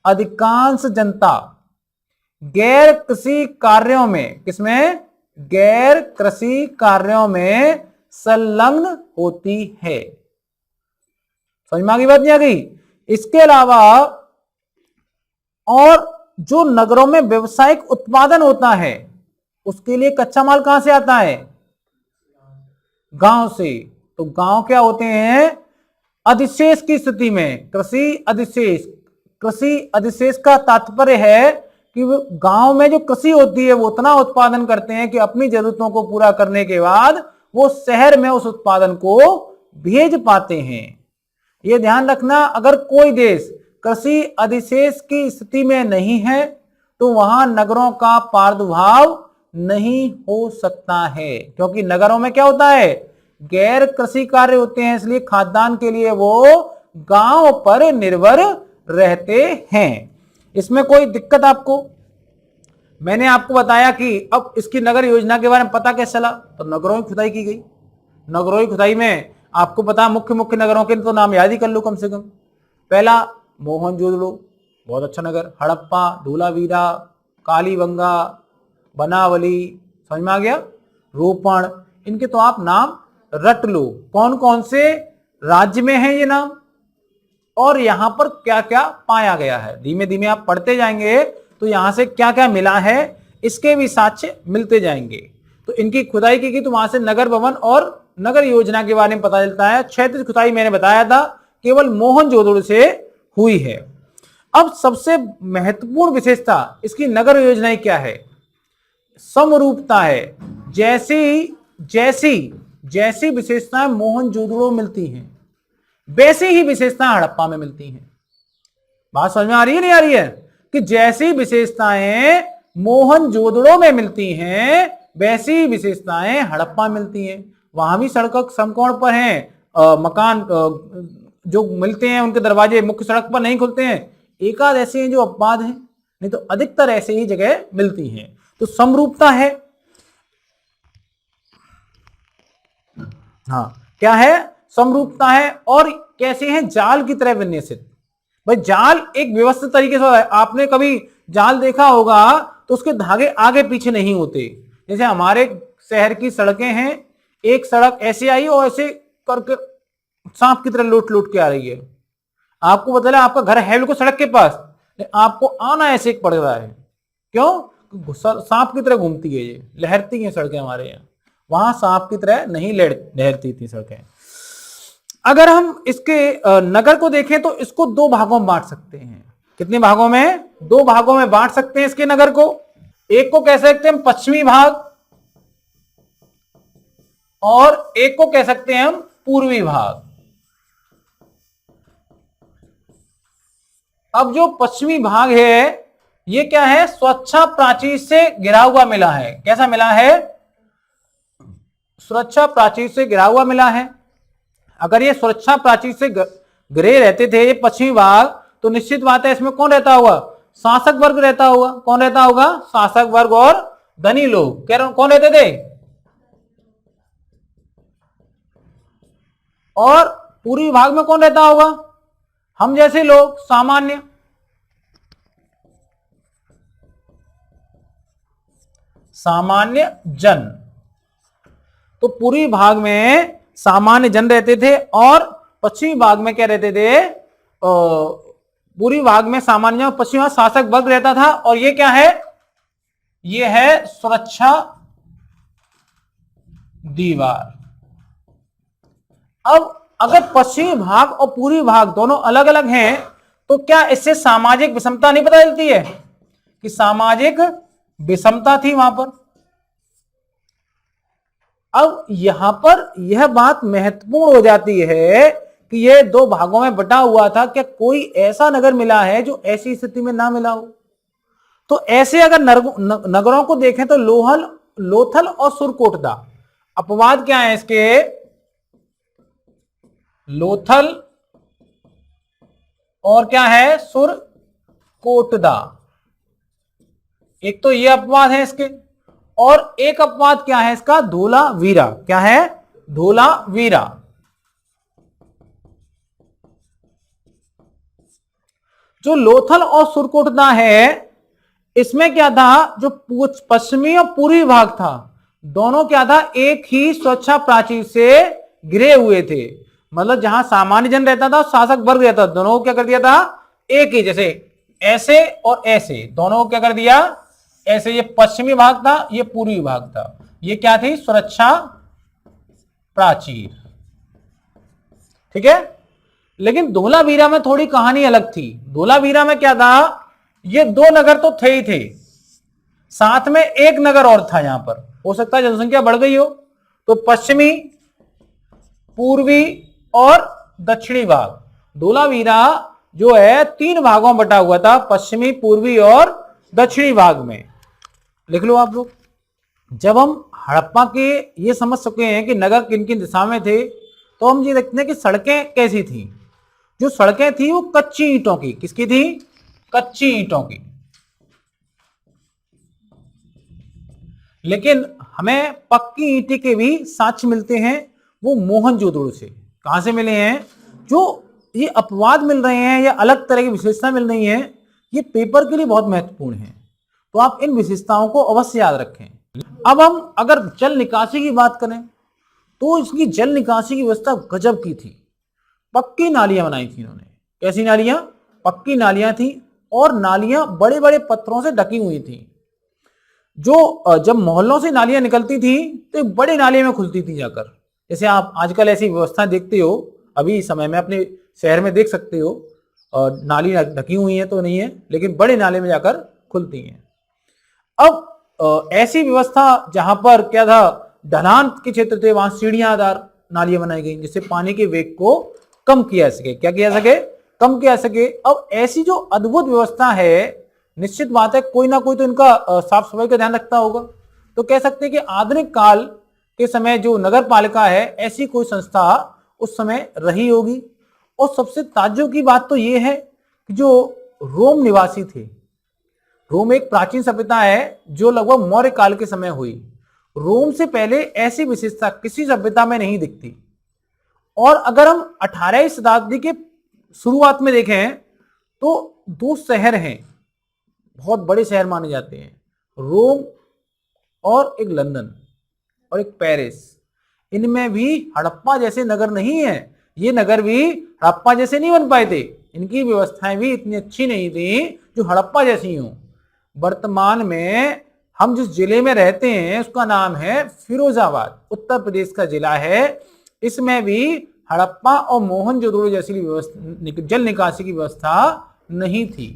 अधिकांश जनता गैर कृषि कार्यों में, किसमें? गैर कृषि कार्यों में संलग्न होती है। समझ में आ गई बात? नहीं आ गई? इसके अलावा और जो नगरों में व्यवसायिक उत्पादन होता है उसके लिए कच्चा माल कहां से आता है? गांव से। तो गांव क्या होते हैं? अधिशेष की स्थिति में कृषि अधिशेष। कृषि अधिशेष का तात्पर्य है कि गांव में जो कृषि होती है वो उतना उत्पादन करते हैं कि अपनी जरूरतों को पूरा करने के बाद वो शहर में उस उत्पादन को भेज पाते हैं। यह ध्यान रखना, अगर कोई देश कृषि अधिशेष की स्थिति में नहीं है तो वहां नगरों का प्रादुर्भाव नहीं हो सकता है, क्योंकि नगरों में क्या होता है? गैर कृषि कार्य होते हैं, इसलिए खाद्यान्न के लिए वो गांव पर निर्भर रहते हैं। इसमें कोई दिक्कत आपको? मैंने आपको बताया कि अब इसकी नगर योजना के बारे में पता कैसे चला? तो नगरों की खुदाई की गई। नगरों की खुदाई में आपको पता, मुख्य मुख्य नगरों के तो नाम याद ही कर लो कम से कम। पहला मोहनजोदड़ो, बहुत अच्छा नगर। हड़प्पा, धोलावीरा, कालीबंगा, बनावली, समझ में आ गया? रोपण, इनके तो आप नाम रट लो। कौन कौन से राज्य में है ये नाम और यहां पर क्या क्या पाया गया है। धीमे धीमे आप पढ़ते जाएंगे तो यहां से क्या क्या मिला है इसके भी साक्ष्य मिलते जाएंगे। तो इनकी खुदाई की गई तो वहां से नगर भवन और नगर योजना के बारे में पता चलता है। क्षेत्र खुदाई मैंने बताया था केवल मोहनजोदड़ो से हुई है। अब सबसे महत्वपूर्ण विशेषता इसकी नगर योजना क्या है? समरूपता है। जैसी जैसी जैसी विशेषताएं मोहनजोदड़ो मिलती हैं वैसी ही विशेषताएं हड़प्पा में मिलती हैं। बात समझ में आ रही है नहीं आ रही है? कि जैसी विशेषताएं मोहनजोदड़ो में मिलती हैं वैसी विशेषताएं हड़प्पा मिलती हैं। वहां भी सड़क समकोण पर हैं, मकान जो मिलते हैं उनके दरवाजे मुख्य सड़क पर नहीं खुलते हैं। एकाध ऐसे हैं जो अपवाद हैं, नहीं तो अधिकतर ऐसे ही जगह मिलती हैं। तो समरूपता है। हाँ, क्या है? समरूपता है। और कैसे हैं? जाल की तरह विन्यासित। भाई जाल एक व्यवस्थित तरीके से है। आपने कभी जाल देखा होगा तो उसके धागे आगे पीछे नहीं होते। जैसे हमारे शहर की सड़कें हैं, एक सड़क ऐसे आई और ऐसे करके सांप की तरह लौट लौट के आ रही है। आपको बता दें आपका घर है बिल्कुल सड़क के पास, आपको आना ऐसे पड़ रहा है। क्यों? सांप की तरह घूमती है, ये लहरती हैं सड़कें हमारे यहाँ। वहां सांप की तरह नहीं लहरती थी सड़कें। अगर हम इसके नगर को देखें तो इसको दो भागों में बांट सकते हैं। कितने भागों में? दो भागों में बांट सकते हैं इसके नगर को। एक को कह सकते हैं हम पश्चिमी भाग और एक को कह सकते हैं हम पूर्वी भाग। अब जो पश्चिमी भाग है ये क्या है? सुरक्षा प्राचीर से घिरा हुआ मिला है। कैसा मिला है? सुरक्षा प्राचीर से घिरा हुआ मिला है। अगर ये सुरक्षा प्राचीर से घिरे रहते थे ये पश्चिमी भाग तो निश्चित बात है इसमें कौन रहता होगा? शासक वर्ग रहता होगा। कौन रहता होगा? शासक वर्ग और धनी लोग। कौन रहते थे? और पूर्वी भाग में कौन रहता होगा? हम जैसे लोग, सामान्य। सामान्य जन। तो पूर्वी भाग में सामान्य जन रहते थे और पश्चिमी भाग में क्या रहते थे? पूर्वी भाग में सामान्य जन, पश्चिमी भाग शासक वर्ग रहता था। और ये क्या है? ये है सुरक्षा दीवार। अब अगर पश्चिमी भाग और पूर्वी भाग दोनों अलग अलग हैं तो क्या इससे सामाजिक विषमता नहीं पता चलती है कि सामाजिक विषमता थी वहां पर? अब यहां पर यह बात महत्वपूर्ण हो जाती है कि यह दो भागों में बटा हुआ था, क्या कोई ऐसा नगर मिला है जो ऐसी स्थिति में ना मिला हो? तो ऐसे अगर नगरों को देखें तो लोथल और सुरकोटदा, अपवाद क्या है इसके? लोथल और क्या है? सुरकोटदा। एक तो ये अपवाद है इसके, और एक अपवाद क्या है इसका? धोलावीरा। क्या है? धोलावीरा। जो लोथल और सुरकोटदा है, इसमें क्या था? जो पश्चिमी और पूर्वी भाग था, दोनों क्या था? एक ही सुरक्षा प्राचीर से घिरे हुए थे। मतलब जहां सामान्य जन रहता था, शासक वर्ग रहता था, दोनों को क्या कर दिया था? एक ही, जैसे ऐसे और ऐसे, दोनों को क्या कर दिया? ऐसे। ये पश्चिमी भाग था, ये पूर्वी भाग था। ये क्या थी? सुरक्षा प्राचीर। ठीक है। लेकिन धोलावीरा में थोड़ी कहानी अलग थी। धोलावीरा में क्या था? ये दो नगर तो थे ही थे, साथ में एक नगर और था। यहां पर हो सकता है जनसंख्या बढ़ गई हो, तो पश्चिमी, पूर्वी और दक्षिणी भाग, धोलावीरा जो है 3 भागों में बटा हुआ था, पश्चिमी, पूर्वी और दक्षिणी भाग में। लिख लो आप लोग। जब हम हड़प्पा के ये समझ सके हैं कि नगर किन किन दिशा में थे, तो हम ये देखते हैं कि सड़कें कैसी थी। जो सड़कें थी वो कच्ची ईंटों की। किसकी थी? कच्ची ईंटों की। लेकिन हमें पक्की ईंटे के भी साक्ष्य मिलते हैं, वो मोहनजोदड़ो से। कहां से मिले हैं? जो ये अपवाद मिल रहे हैं या अलग तरह की विशेषता मिल रही है, ये पेपर के लिए बहुत महत्वपूर्ण है, तो आप इन विशेषताओं को अवश्य याद रखें। अब हम अगर जल निकासी की बात करें, तो इसकी जल निकासी की व्यवस्था गजब की थी। पक्की नालियां बनाई थी इन्होंने। कैसी नालियां? पक्की नालियां थी, और नालियां बड़े बड़े पत्थरों से ढकी हुई थी। जो जब मोहल्लों से नालियां निकलती थी तो बड़े नाले में खुलती थी जाकर। जैसे आप आजकल ऐसी व्यवस्था देखते हो, अभी समय में अपने शहर में देख सकते हो, नाली ढकी हुई है तो नहीं है, लेकिन बड़े नाले में जाकर खुलती हैं। अब ऐसी व्यवस्था जहां पर क्या था? ढलान के क्षेत्र थे, वहां सीढ़ियांदार नालियां बनाई गई, जिससे पानी के वेग को कम किया जा सके। क्या किया सके? कम किया जा सके। अब ऐसी जो अद्भुत व्यवस्था है, निश्चित बात है कोई ना कोई तो इनका साफ सफाई का ध्यान रखता होगा। तो कह सकते हैं कि आधुनिक काल के समय जो नगर पालिका है, ऐसी कोई संस्था उस समय रही होगी। और सबसे ताज्जुब की बात तो यह है कि जो रोम निवासी थे, रोम एक प्राचीन सभ्यता है जो लगभग मौर्य काल के समय हुई। रोम से पहले ऐसी विशेषता किसी सभ्यता में नहीं दिखती। और अगर हम 18वीं शताब्दी के शुरुआत में देखें तो 2 शहर हैं, बहुत बड़े शहर माने जाते हैं, रोम और एक लंदन और एक पेरिस। इनमें भी हड़प्पा जैसे नगर नहीं है। ये नगर भी हड़प्पा जैसे नहीं बन पाए थे, इनकी व्यवस्थाएं भी इतनी अच्छी नहीं थी जो हड़प्पा जैसी हों। वर्तमान में हम जिस जिले में रहते हैं उसका नाम है फिरोजाबाद, उत्तर प्रदेश का जिला है। इसमें भी हड़प्पा और मोहनजोदड़ो जैसी जल निकासी की व्यवस्था नहीं थी।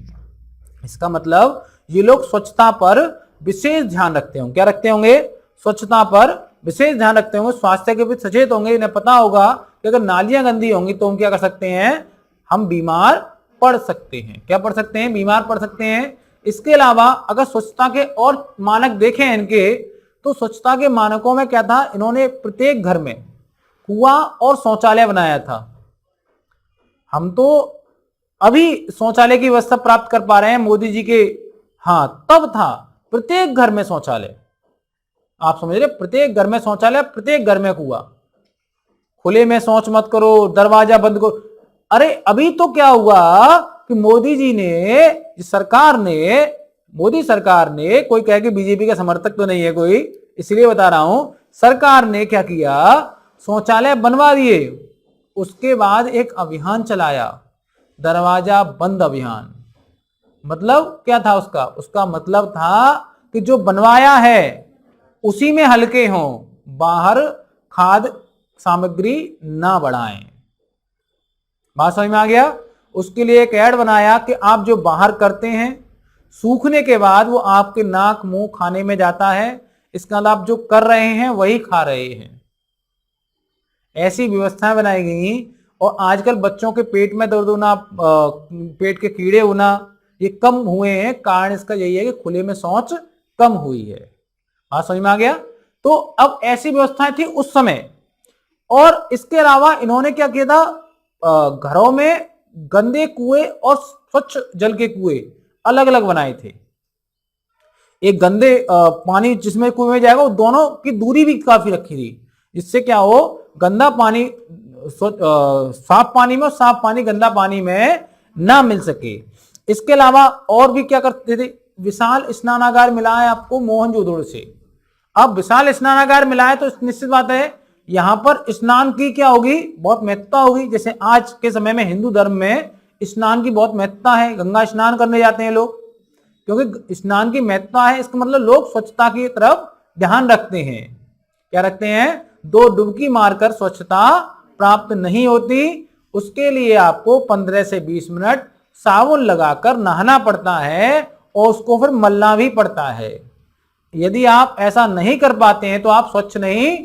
इसका मतलब ये लोग स्वच्छता पर विशेष ध्यान रखते होंगे। क्या रखते होंगे? स्वच्छता पर विशेष ध्यान रखते होंगे, स्वास्थ्य के प्रति सचेत होंगे। इन्हें पता होगा कि अगर नालियां गंदी होंगी तो हम क्या कर सकते हैं? हम बीमार पड़ सकते हैं। क्या पड़ सकते हैं? बीमार पड़ सकते हैं। इसके अलावा अगर स्वच्छता के और मानक देखें इनके, तो स्वच्छता के मानकों में क्या था? इन्होंने प्रत्येक घर में कुआं और शौचालय बनाया था। हम तो अभी शौचालय की व्यवस्था प्राप्त कर पा रहे हैं मोदी जी के, हाँ तब था प्रत्येक घर में शौचालय। आप समझ रहे? प्रत्येक घर में शौचालय, प्रत्येक घर में कुआं। खुले में शौच मत करो, दरवाजा बंद करो। अरे अभी तो क्या हुआ कि मोदी जी ने, मोदी सरकार ने, कोई कहे कि बीजेपी का समर्थक तो नहीं है कोई, इसलिए बता रहा हूं, सरकार ने क्या किया? शौचालय बनवा दिए। उसके बाद एक अभियान चलाया, दरवाजा बंद अभियान। मतलब क्या था उसका? उसका मतलब था कि जो बनवाया है उसी में हल्के हों, बाहर खाद्य सामग्री ना बढ़ाएं। बात समझ में आ गया? उसके लिए एक ऐड बनाया कि आप जो बाहर करते हैं, सूखने के बाद वो आपके नाक, मुंह, खाने में जाता है, इसका लाभ जो कर रहे हैं वही खा रहे हैं। ऐसी व्यवस्थाएं बनाई गई और आजकल बच्चों के पेट में दर्द होना, पेट के कीड़े होना, ये कम हुए हैं। कारण इसका यही है कि खुले में शौच कम हुई है। बात समझ में आ गया? तो अब ऐसी व्यवस्थाएं थी उस समय। और इसके अलावा इन्होंने क्या किया था, घरों में गंदे कुएं और स्वच्छ जल के कुएं अलग अलग बनाए थे। एक गंदे पानी जिसमें कुएं में जाएगा, वो दोनों की दूरी भी काफी रखी थी, जिससे क्या हो, गंदा पानी साफ पानी में और साफ पानी गंदा पानी में ना मिल सके। इसके अलावा और भी क्या करते थे, विशाल स्नानागार मिला है आपको मोहनजोदड़ो से। अब विशाल स्नानागार मिला है तो निश्चित बात है यहां पर स्नान की क्या होगी, बहुत महत्ता होगी। जैसे आज के समय में हिंदू धर्म में स्नान की बहुत महत्ता है, गंगा स्नान करने जाते हैं लोग, क्योंकि स्नान की महत्ता है। इसका मतलब लोग स्वच्छता की तरफ ध्यान रखते हैं। क्या रखते हैं, 2 डुबकी मारकर स्वच्छता प्राप्त नहीं होती, उसके लिए आपको 15 से 20 मिनट साबुन लगाकर नहाना पड़ता है और उसको फिर मलना भी पड़ता है। यदि आप ऐसा नहीं कर पाते हैं तो आप स्वच्छ नहीं,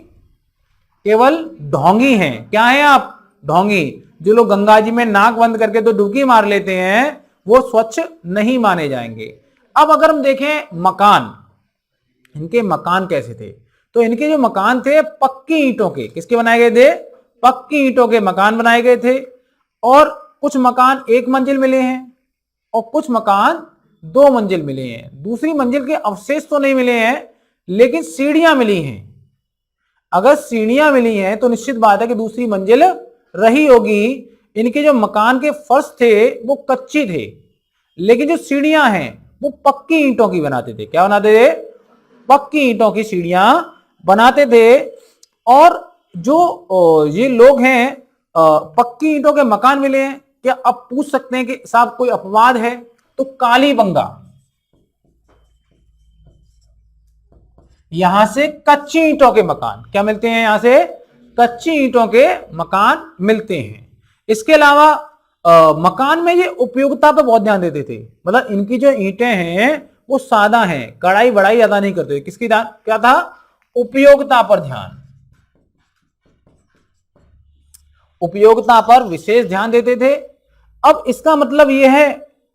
केवल ढोंगी हैं। क्या है आप, ढोंगी। जो लोग गंगा जी में नाक बंद करके तो डुबकी मार लेते हैं वो स्वच्छ नहीं माने जाएंगे। अब अगर हम देखें मकान, इनके मकान कैसे थे, तो इनके जो मकान थे पक्की ईंटों के, किसके बनाए गए थे, पक्की ईंटों के मकान बनाए गए थे। और कुछ मकान 1 मंजिल मिले हैं और कुछ मकान 2 मंजिल मिले हैं। दूसरी मंजिल के अवशेष तो नहीं मिले हैं, लेकिन सीढ़ियां मिली हैं। अगर सीढ़ियां मिली हैं तो निश्चित बात है कि दूसरी मंजिल रही होगी। इनके जो मकान के फर्श थे वो कच्चे थे, लेकिन जो सीढ़ियां हैं वो पक्की ईंटों की बनाते थे। क्या बनाते थे, पक्की ईंटों की सीढ़ियां बनाते थे। और जो ये लोग हैं, पक्की ईंटों के मकान मिले हैं। क्या अब पूछ सकते हैं कि साहब कोई अपवाद है, तो कालीबंगा, यहां से कच्ची ईंटों के मकान क्या मिलते हैं, यहां से कच्ची ईंटों के मकान मिलते हैं। इसके अलावा मकान में ये उपयोगिता पर बहुत ध्यान देते थे। मतलब इनकी जो ईंटें हैं वो सादा हैं, कढ़ाई बढ़ाई ज्यादा नहीं करते थे। किसकी ध्यान, क्या था, उपयोगिता पर ध्यान, उपयोगिता पर विशेष ध्यान देते थे। अब इसका मतलब यह है,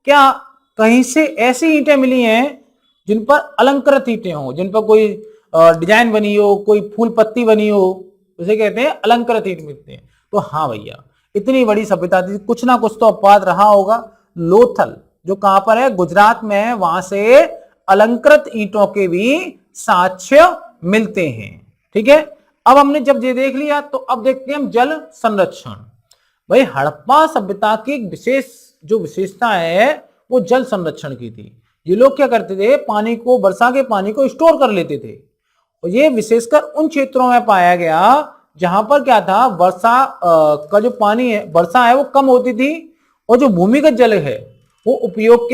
क्या कहीं से ऐसी ईंटें मिली हैं जिन पर अलंकृत ईंटें हो, जिन पर कोई डिजाइन बनी हो, कोई फूल पत्ती बनी हो, उसे कहते हैं अलंकृत ईंट मिलते हैं। तो हाँ भैया, इतनी बड़ी सभ्यता थी, कुछ ना कुछ तो अपवाद रहा होगा। लोथल जो कहां पर है, गुजरात में है, वहां से अलंकृत ईंटों के भी साक्ष्य मिलते हैं। ठीक है, अब हमने जब ये देख लिया तो अब देखते हैं हम जल संरक्षण। भाई हड़प्पा सभ्यता की विशेष जो विशेषता है वो जल संरक्षण की थी। ये लोग क्या करते थे, पानी को, वर्षा के पानी को स्टोर कर लेते थे। और ये विशेषकर उन क्षेत्रों में पाया गया जहां पर क्या था, वर्षा का जो पानी है, वर्षा है वो कम होती थी और जो भूमिगत जल है वो उपयोग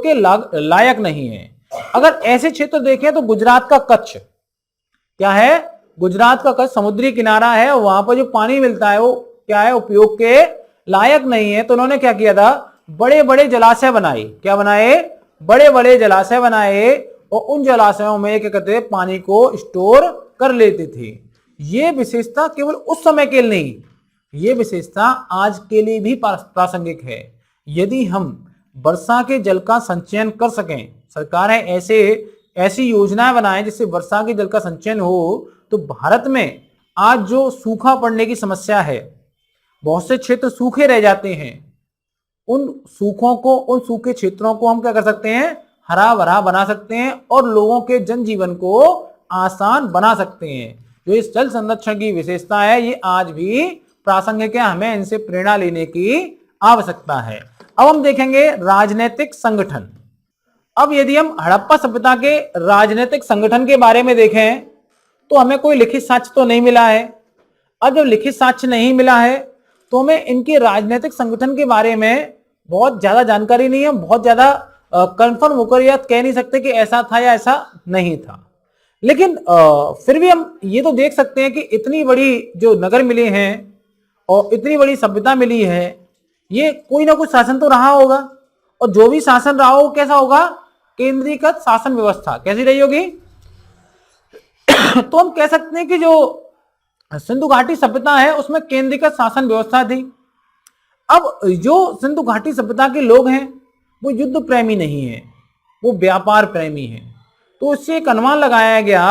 के लायक नहीं है। अगर ऐसे क्षेत्र देखें तो गुजरात का कच्छ, क्या है, गुजरात का कच्छ समुद्री किनारा है, वहां पर जो पानी मिलता है वो क्या है, उपयोग के लायक नहीं है। तो उन्होंने क्या किया था, बड़े बड़े जलाशय बनाए। क्या बनाए, बड़े बड़े जलाशय बनाए और उन जलाशयों में क्या करते थे, पानी को स्टोर कर लेते थे। ये विशेषता केवल उस समय के लिए नहीं, ये विशेषता आज के लिए भी प्रासंगिक है। यदि हम वर्षा के जल का संचयन कर सकें, सरकारें ऐसी योजनाएं बनाएं जिससे वर्षा के जल का संचयन हो, तो भारत में आज जो सूखा पड़ने की समस्या है, बहुत से क्षेत्र सूखे रह जाते हैं, उन सूखे क्षेत्रों को हम क्या कर सकते हैं, हरा भरा बना सकते हैं और लोगों के जनजीवन को आसान बना सकते हैं। जो इस जल संरक्षण की विशेषता है ये आज भी प्रासंगिक है, हमें इनसे प्रेरणा लेने की आवश्यकता है। अब हम देखेंगे राजनीतिक संगठन। अब यदि हम हड़प्पा सभ्यता के राजनीतिक संगठन के बारे में देखें तो हमें कोई लिखित साक्ष्य तो नहीं मिला है। अब जब लिखित साक्ष्य नहीं मिला है तो हमें इनके राजनीतिक संगठन के बारे में बहुत ज्यादा जानकारी नहीं है। बहुत ज्यादा कंफर्म होकर यह कह नहीं सकते कि ऐसा था या ऐसा नहीं था, लेकिन फिर भी हम ये तो देख सकते हैं कि इतनी बड़ी जो नगर मिले हैं और इतनी बड़ी सभ्यता मिली है, ये कोई ना कोई शासन तो रहा होगा। और जो भी शासन रहा हो कैसा होगा, केंद्रीकृत शासन व्यवस्था कैसी रही होगी, तो हम कह सकते हैं कि जो सिंधु घाटी सभ्यता है उसमें केंद्रीकृत शासन व्यवस्था थी। अब जो सिंधु घाटी सभ्यता के लोग हैं वो युद्ध प्रेमी नहीं है, वो व्यापार प्रेमी है। तो इससे एक अनुमान लगाया गया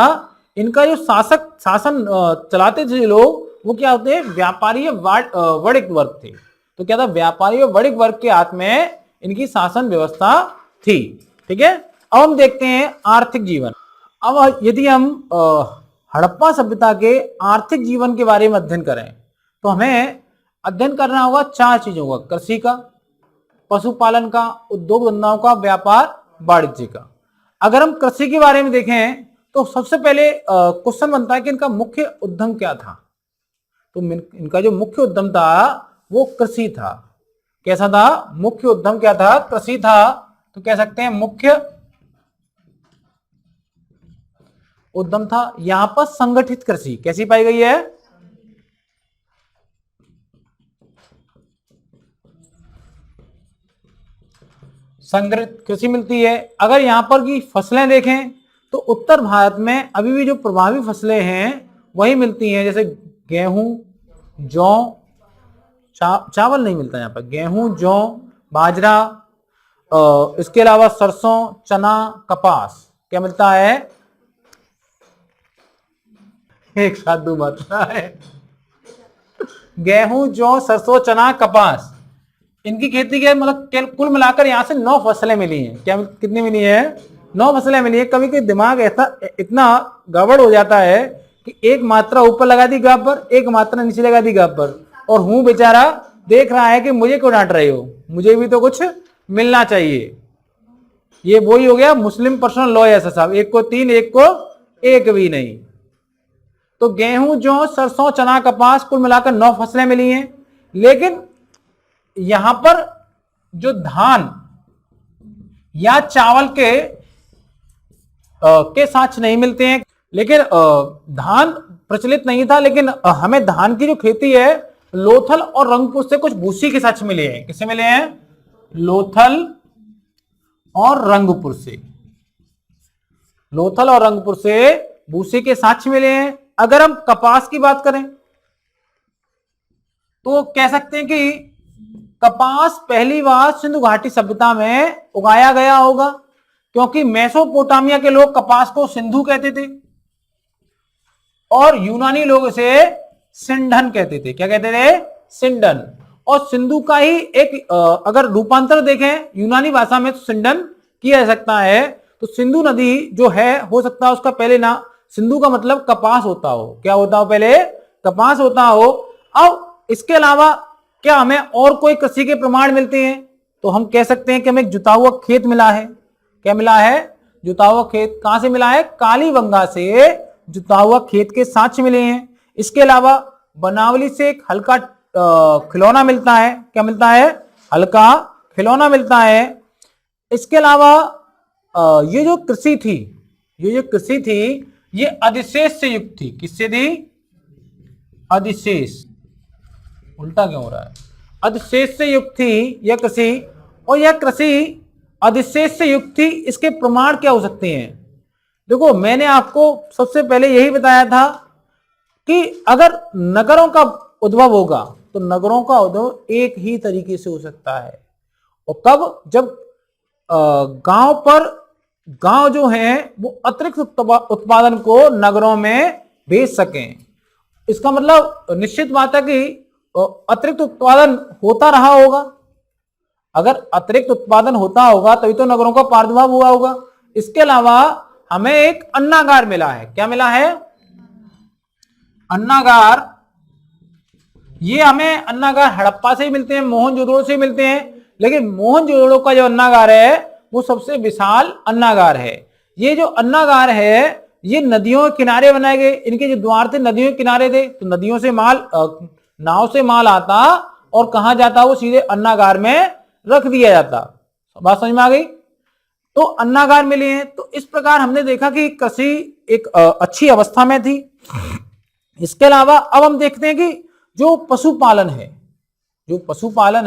इनका जो शासन चलाते थे लोग वो क्या होते हैं, व्यापारी वणिक वर्ग थे। तो क्या था, व्यापारी और वणिक वर्ग के हाथ में इनकी शासन व्यवस्था थी। ठीक है, अब हम देखते हैं आर्थिक जीवन। अब यदि हम हड़प्पा सभ्यता के आर्थिक जीवन के बारे में अध्ययन करें तो हमें अध्ययन करना होगा 4 चीजों का, कृषि का, पशुपालन का, उद्योग धंधाओं का, व्यापार वाणिज्य का। अगर हम कृषि के बारे में देखें तो सबसे पहले क्वेश्चन बनता है कि इनका मुख्य उद्यम क्या था। तो इनका जो मुख्य उद्यम था वो कृषि था। कैसा था, मुख्य उद्यम क्या था, कृषि था। तो कह सकते हैं मुख्य उद्यम था। यहां पर संगठित कृषि कैसी पाई गई है, संगठित कृषि मिलती है। अगर यहां पर की फसलें देखें तो उत्तर भारत में अभी भी जो प्रभावी फसलें हैं वही मिलती हैं, जैसे गेहूं, जौ, चावल नहीं मिलता यहाँ पर, गेहूं, जौ, बाजरा, इसके अलावा सरसों, चना, कपास क्या मिलता है, एक साथ 2 मात्रा है। गेहूं, जौ, सरसों, चना, कपास, इनकी खेती के मतलब कुल मिलाकर यहां से 9 फसलें मिली हैं। क्या कितनी मिली है, 9 फसलें मिली है। कभी कभी दिमाग ऐसा इतना गड़बड़ हो जाता है कि एक मात्रा ऊपर लगा दी गाप पर, एक मात्रा नीचे लगा दी गाप पर, और हूं बेचारा देख रहा है कि मुझे क्यों डांट रहे हो, मुझे भी तो कुछ मिलना चाहिए। ये वही हो गया मुस्लिम पर्सनल लॉ ऐसा साहब, एक को 3 एक को 1 भी नहीं। तो गेहूं, जौ, सरसों, चना, कपास कुल मिलाकर 9 फसलें मिली हैं। लेकिन यहां पर जो धान या चावल के साक्ष्य नहीं मिलते हैं। लेकिन धान प्रचलित नहीं था, लेकिन हमें धान की जो खेती है लोथल और रंगपुर से कुछ भूसी के साक्ष्य मिले हैं। किससे मिले हैं, लोथल और रंगपुर से, लोथल और रंगपुर से भूसी के साक्ष्य मिले हैं। अगर हम कपास की बात करें तो कह सकते हैं कि कपास पहली बार सिंधु घाटी सभ्यता में उगाया गया होगा, क्योंकि मेसोपोटामिया के लोग कपास को सिंधु कहते थे और यूनानी लोग इसे सिंडन कहते थे। क्या कहते थे, सिंडन। और सिंधु का ही एक अगर रूपांतर देखें यूनानी भाषा में तो सिंडन किया जा सकता है। तो सिंधु नदी जो है हो सकता है उसका पहले ना सिंधु का मतलब कपास होता हो। क्या होता हो, पहले कपास होता हो। अब इसके अलावा क्या हमें और कोई कृषि के प्रमाण मिलते हैं, तो हम कह सकते हैं कि हमें जुता हुआ खेत मिला है। क्या मिला है, जुता हुआ खेत। कहां से मिला है, कालीबंगा से जुता हुआ खेत के साक्ष्य मिले हैं। इसके अलावा बनावली से एक हल्का खिलौना मिलता है। क्या मिलता है, हल्का खिलौना मिलता है। इसके अलावा ये जो कृषि थी ये अधिशेष से युक्त थी। किससे थी, अधिशेष, उल्टा क्यों हो रहा है, अधिशेष से युक्त थी यह कृषि। और यह कृषि अधिशेष से युक्त थी, इसके प्रमाण क्या हो सकते हैं। देखो मैंने आपको सबसे पहले यही बताया था कि अगर नगरों का उद्भव होगा तो नगरों का उद्भव एक ही तरीके से हो सकता है। और कब, जब गांव जो है वो अतिरिक्त उत्पादन को नगरों में भेज सकें। इसका मतलब निश्चित बात है कि अतिरिक्त उत्पादन होता रहा होगा। अगर अतिरिक्त उत्पादन होता होगा तभी तो नगरों का प्रादुर्भाव हुआ होगा। इसके अलावा हमें एक अन्नागार मिला है। क्या मिला है, अन्नागार। ये हमें अन्नागार हड़प्पा से ही मिलते हैं, मोहनजोदड़ो से मिलते हैं। लेकिन मोहनजोदड़ो का जो अन्नागार है वो सबसे विशाल अन्नागार है। ये जो अन्नागार है ये नदियों के किनारे बनाए गए। इनके जो द्वार थे नदियों के किनारे थे, तो नदियों से माल नाव से माल आता और कहां जाता, वो सीधे अन्नागार में रख दिया जाता। बात समझ में आ गई। तो अन्नागार मिले हैं। तो इस प्रकार हमने देखा कि कृषि एक अच्छी अवस्था में थी। इसके अलावा अब हम देखते हैं कि जो पशुपालन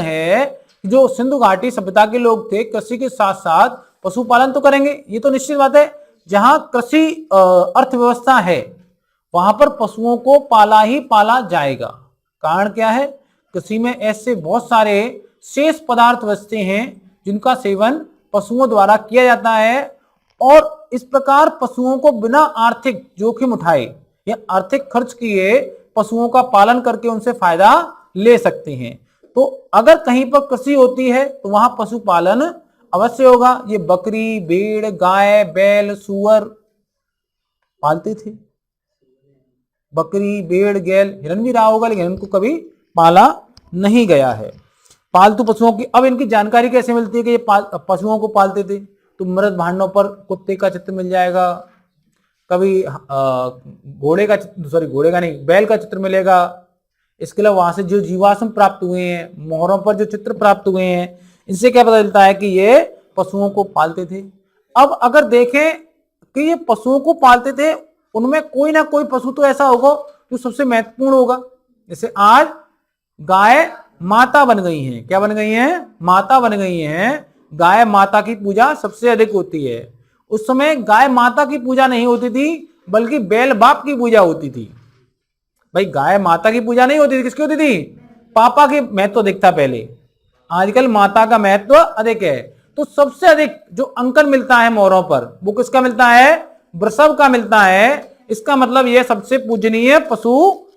है, जो सिंधु घाटी सभ्यता के लोग थे कृषि के साथ साथ पशुपालन तो करेंगे, ये तो निश्चित बात है। जहां कृषि अर्थव्यवस्था है वहां पर पशुओं को पाला ही पाला जाएगा। कारण क्या है? कृषि में ऐसे बहुत सारे शेष पदार्थ बचते हैं जिनका सेवन पशुओं द्वारा किया जाता है और इस प्रकार पशुओं को बिना आर्थिक जोखिम उठाए या आर्थिक खर्च किए पशुओं का पालन करके उनसे फायदा ले सकते हैं। तो अगर कहीं पर कृषि होती है तो वहां पशुपालन अवश्य होगा। ये बकरी, भेड़, गाय, बैल, सुअर पालते थे। बकरी, भेड़, गैल, हिरन भी रहा होगा लेकिन इनको कभी पाला नहीं गया है। पालतू पशुओं की अब इनकी जानकारी कैसे मिलती है कि ये पशुओं को पालते थे? तो मृत भांडों पर कुत्ते का चित्र मिल जाएगा, कभी घोड़े का, सॉरी घोड़े का नहीं, बैल का चित्र मिलेगा। इसके अलावा वहां से जो जीवाश्म प्राप्त हुए हैं, मोहरों पर जो चित्र प्राप्त हुए हैं, इनसे क्या पता चलता है कि ये पशुओं को पालते थे। अब अगर देखें कि ये पशुओं को पालते थे, उनमें कोई ना कोई पशु तो ऐसा होगा जो सबसे महत्वपूर्ण होगा। जैसे आज गाय माता बन गई हैं। क्या बन गई हैं? माता बन गई हैं। गाय माता की पूजा सबसे अधिक होती है। उस समय गाय माता की पूजा नहीं होती थी बल्कि बैल बाप की पूजा होती थी। भाई गाय माता की पूजा नहीं होती थी, किसकी होती थी? पापा की महत्व दिखता पहले। आजकल माता का महत्व अधिक है। तो सबसे अधिक जो अंकन मिलता है मोहरों पर वो किसका मिलता है? वृषभ का मिलता है। इसका मतलब यह सबसे पूजनीय पशु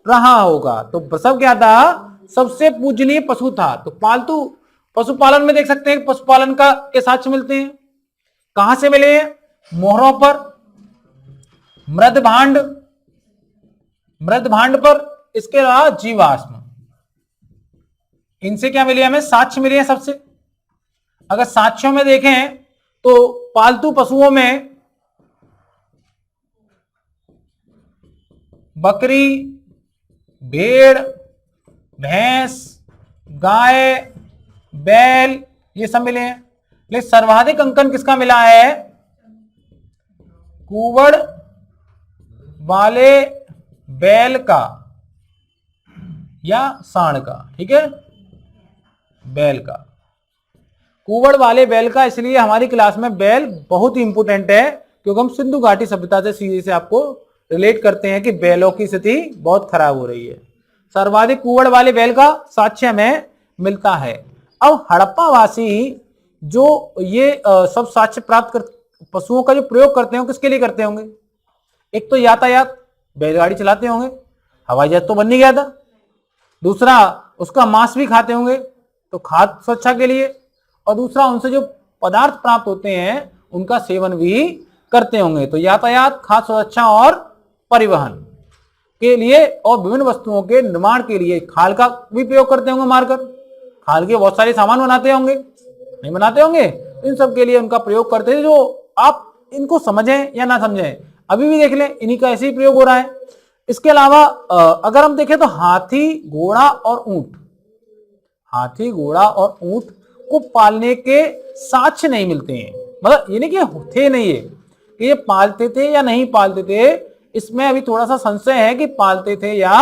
रहा होगा। तो वृषभ क्या था? सबसे पूजनीय पशु था। तो पालतू पशुपालन में देख सकते हैं पशुपालन का के साक्ष्य मिलते हैं। कहां से मिले हैं? मोहरों पर, मृदभांड, मृदभांड पर, इसके अलावा जीवाश्म, इनसे क्या मिले? हमें साक्ष्य मिले हैं सबसे। अगर साक्ष्यों में देखें तो पालतू पशुओं में बकरी, भेड़, भैंस, गाय, बैल, ये सब मिले हैं। लेकिन सर्वाधिक अंकन किसका मिला है? कुवड़ वाले बैल का या सांड का। ठीक है, बैल का, कुवड़ वाले बैल का। इसलिए हमारी क्लास में बैल बहुत ही इंपोर्टेंट है क्योंकि हम सिंधु घाटी सभ्यता से सीधे से आपको रिलेट करते हैं कि बैलों की स्थिति बहुत खराब हो रही है। सर्वाधिक कुवड़ वाले बैल का साक्ष्य हमें मिलता है। अब हड़प्पावासी जो ये सब साक्ष्य प्राप्त कर पशुओं का जो प्रयोग करते हैं किसके लिए करते होंगे? एक तो यातायात, बैलगाड़ी चलाते होंगे, हवाई जहाज तो बन नहीं गया था। दूसरा उसका मांस भी खाते होंगे तो खाद्य सुरक्षा के लिए, और दूसरा उनसे जो पदार्थ प्राप्त होते हैं उनका सेवन भी करते होंगे। तो यातायात, खाद्य सुरक्षा और परिवहन के लिए और विभिन्न वस्तुओं के निर्माण के लिए खाल का भी प्रयोग करते होंगे। मारकर खाल के बहुत सारे सामान बनाते होंगे, नहीं बनाते होंगे? इन सब के लिए उनका प्रयोग करते थे। जो आप इनको समझें या ना समझें, अभी भी देख लें इन्हीं का ऐसे ही प्रयोग हो रहा है। इसके अलावा अगर हम देखें तो हाथी, घोड़ा और ऊंट, हाथी, घोड़ा और ऊंट को पालने के साक्ष्य नहीं मिलते हैं। मतलब ये नहीं कि थे नहीं है कि ये पालते थे या नहीं पालते थे, इसमें अभी थोड़ा सा संशय है कि पालते थे या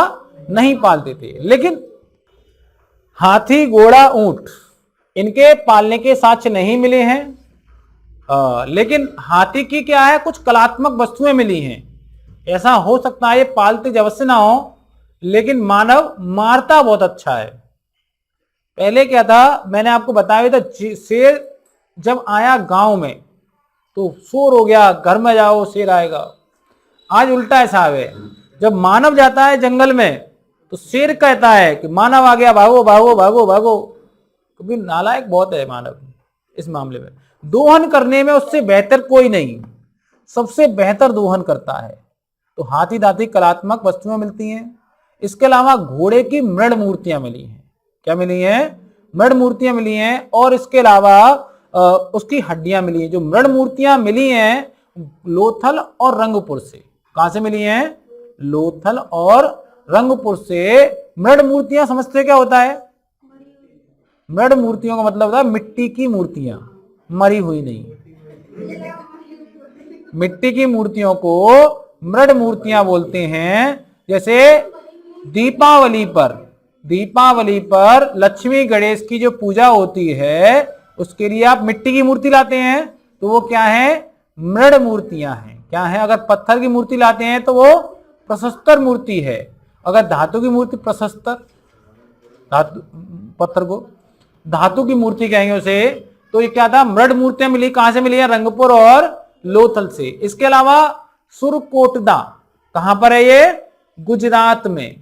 नहीं पालते थे। लेकिन हाथी, घोड़ा, ऊंट इनके पालने के साक्ष्य नहीं मिले हैं। लेकिन हाथी की क्या है, कुछ कलात्मक वस्तुएं मिली हैं। ऐसा हो सकता है ये पालते जब से ना हो, लेकिन मानव मारता बहुत अच्छा है। पहले क्या था, मैंने आपको बताया था, शेर जब आया गांव में तो शोर हो गया, घर में जाओ शेर आएगा। आज उल्टा है साहब है, जब मानव जाता है जंगल में तो शेर कहता है कि मानव आ गया, भागो भागो भागो भागो। कभी नालायक बहुत है मानव इस मामले में। दोहन करने में उससे बेहतर कोई नहीं, सबसे बेहतर दोहन करता है। तो हाथी दांती कलात्मक वस्तुएं मिलती हैं। इसके अलावा घोड़े की मृण मूर्तियां मिली हैं। क्या मिली हैं? मृण मूर्तियां मिली हैं। और इसके अलावा उसकी हड्डियां मिली हैं। जो मृण मूर्तियां मिली हैं लोथल और रंगपुर से। कहां से मिली हैं? लोथल और रंगपुर से। मृण मूर्तियां समझते क्या होता है? मृण मूर्तियों का मतलब होता है मिट्टी की मूर्तियां, मरी हुई नहीं। मिट्टी की मूर्तियों को मृण मूर्तियां बोलते हैं। जैसे दीपावली पर लक्ष्मी गणेश की जो पूजा होती है उसके लिए आप मिट्टी की मूर्ति लाते हैं, तो वो क्या है? मृण मूर्तियां हैं। क्या है? अगर पत्थर की मूर्ति लाते हैं तो वो प्रशस्तर मूर्ति है, अगर धातु की मूर्ति प्रशस्तर, धातु पत्थर को धातु की मूर्ति कहेंगे उसे। तो ये क्या था? मृड मूर्तियां मिली, कहां से मिली है? रंगपुर और लोथल से। इसके अलावा सुरकोटदा कहां पर है? ये गुजरात में।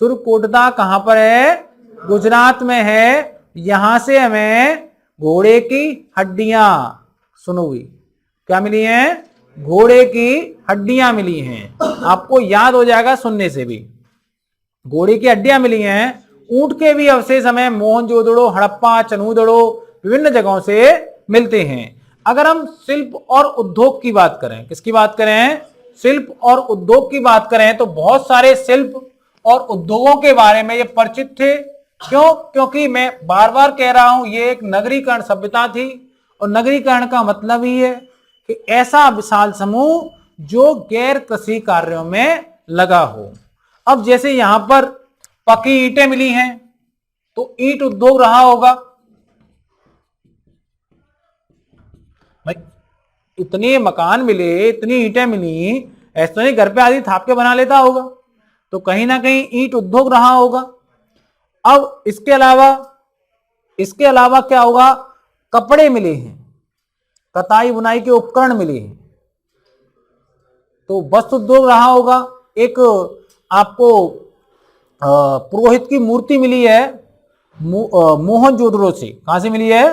सुरकोटदा कहां पर है? गुजरात में है। यहां से हमें घोड़े की हड्डियां, सुनो भी, क्या मिली हैं? घोड़े की हड्डियां मिली हैं। आपको याद हो जाएगा सुनने से भी, घोड़े की हड्डियां मिली हैं। ऊंट के भी अवशेष हमें मोहनजोदड़ो, हड़प्पा, चनूदड़ो विभिन्न जगहों से मिलते हैं। अगर हम शिल्प और उद्योग की बात करें, किसकी बात करें? शिल्प और उद्योग की बात करें तो बहुत सारे शिल्प और उद्योगों के बारे में ये परिचित थे। क्यों? क्योंकि मैं बार बार कह रहा हूं, ये एक नगरीकरण सभ्यता थी, और नगरीकरण का मतलब ही है कि ऐसा विशाल समूह जो गैर कृषि कार्यों में लगा हो। अब जैसे यहां पर पक्की ईंटें मिली हैं तो ईंट उद्योग रहा होगा। भाई इतने मकान मिले, इतनी ईंटें मिली, ऐसा नहीं घर पे आदमी थाप के बना लेता होगा, तो कहीं ना कहीं ईंट उद्योग रहा होगा। अब इसके अलावा क्या होगा? कपड़े मिले हैं, कताई बुनाई के उपकरण मिले हैं, तो वस्त्र उद्योग रहा होगा। एक आपको पुरोहित की मूर्ति मिली है मोहनजोदड़ो से। कहां से मिली है?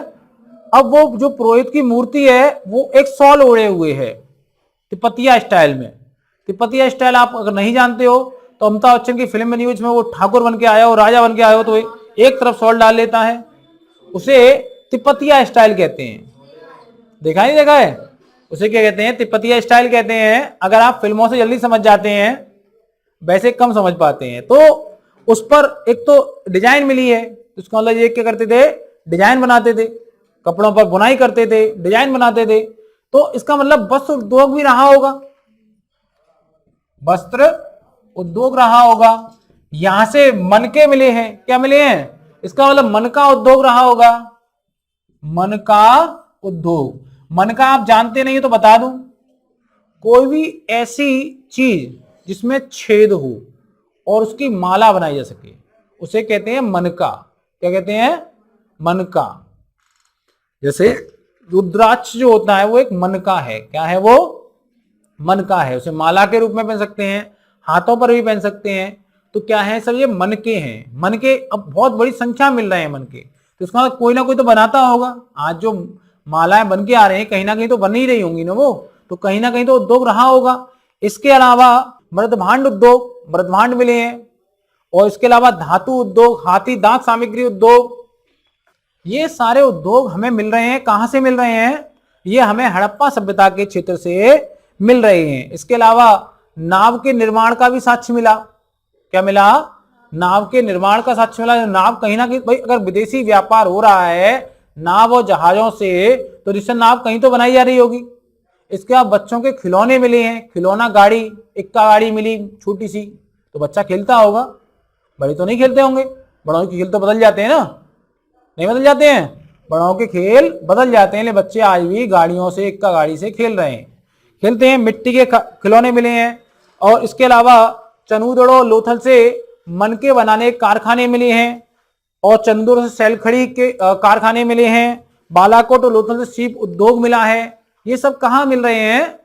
अब वो जो पुरोहित की मूर्ति है वो एक शॉल ओढ़े हुए है, तिपतिया स्टाइल में। तिपतिया स्टाइल आप अगर नहीं जानते हो तो अमिताभ बच्चन की फिल्म बनी हुई जिसमें वो ठाकुर बन के आया हो, राजा बन के आया हो, तो एक तरफ शॉल डाल लेता है, उसे तिपतिया स्टाइल कहते हैं। देखा नहीं देखा है? उसे क्या कहते हैं? तिपतिया स्टाइल कहते हैं। अगर आप फिल्मों से जल्दी समझ जाते हैं, वैसे कम समझ पाते हैं, तो उस पर एक तो डिजाइन मिली है, उसका मतलब ये क्या करते थे? डिजाइन बनाते थे, कपड़ों पर बुनाई करते थे, डिजाइन बनाते थे। तो इसका मतलब वस्त्र उद्योग भी रहा होगा, वस्त्र उद्योग रहा होगा। यहां से मनके मिले हैं, क्या मिले हैं? इसका मतलब मनका उद्योग रहा होगा, मनका उद्योग। मनका आप जानते नहीं तो बता दूं, कोई भी ऐसी चीज जिसमें छेद हो और उसकी माला बनाई जा सके उसे कहते हैं मनका। क्या कहते हैं? मनका। जैसे रुद्राक्ष जो होता है वो एक मनका है। क्या है वो? मनका है। उसे माला के रूप में पहन सकते हैं, हाथों पर भी पहन सकते हैं। तो क्या है? सब ये मनके हैं। मनके अब बहुत बड़ी संख्या मिल रहे हैं मनके, तो उसका मतलब कोई ना कोई तो बनाता होगा। आज जो मालाएं बन के आ रहे हैं कहीं ना कहीं तो बन ही रही होंगी ना वो, तो कहीं ना कहीं तो उद्योग रहा होगा। इसके अलावा मृदभांड उद्योग, मृदभांड मिले हैं, और इसके अलावा धातु उद्योग, हाथी दांत सामग्री उद्योग, ये सारे उद्योग हमें मिल रहे हैं। कहां से मिल रहे हैं? ये हमें हड़प्पा सभ्यता के क्षेत्र से मिल रहे हैं। इसके अलावा नाव के निर्माण का भी साक्ष्य मिला। क्या मिला? नाव के निर्माण का साक्ष्य मिला। नाव कहीं ना कहीं, भाई अगर विदेशी व्यापार हो रहा है नाव और जहाजों से, तो जिससे नाव कहीं तो बनाई जा रही होगी। इसके बाद बच्चों के खिलौने मिले हैं, खिलौना गाड़ी, इक्का गाड़ी मिली छोटी सी, तो बच्चा खेलता होगा। बड़े तो नहीं खेलते होंगे, बड़ों के खेल तो बदल जाते हैं ना, नहीं बदल जाते हैं? बड़ों के खेल बदल जाते हैं, लेकिन बच्चे आज भी गाड़ियों से, इक्का गाड़ी से खेल रहे हैं, खेलते हैं। मिट्टी के खिलौने मिले हैं, और इसके अलावा चनूदड़ो लोथल से मनके बनाने कारखाने मिले हैं, और चंदूर से सैलखड़ी के कारखाने मिले हैं। बालाकोट और लोथल से सीप उद्योग मिला है। ये सब कहाँ मिल रहे हैं?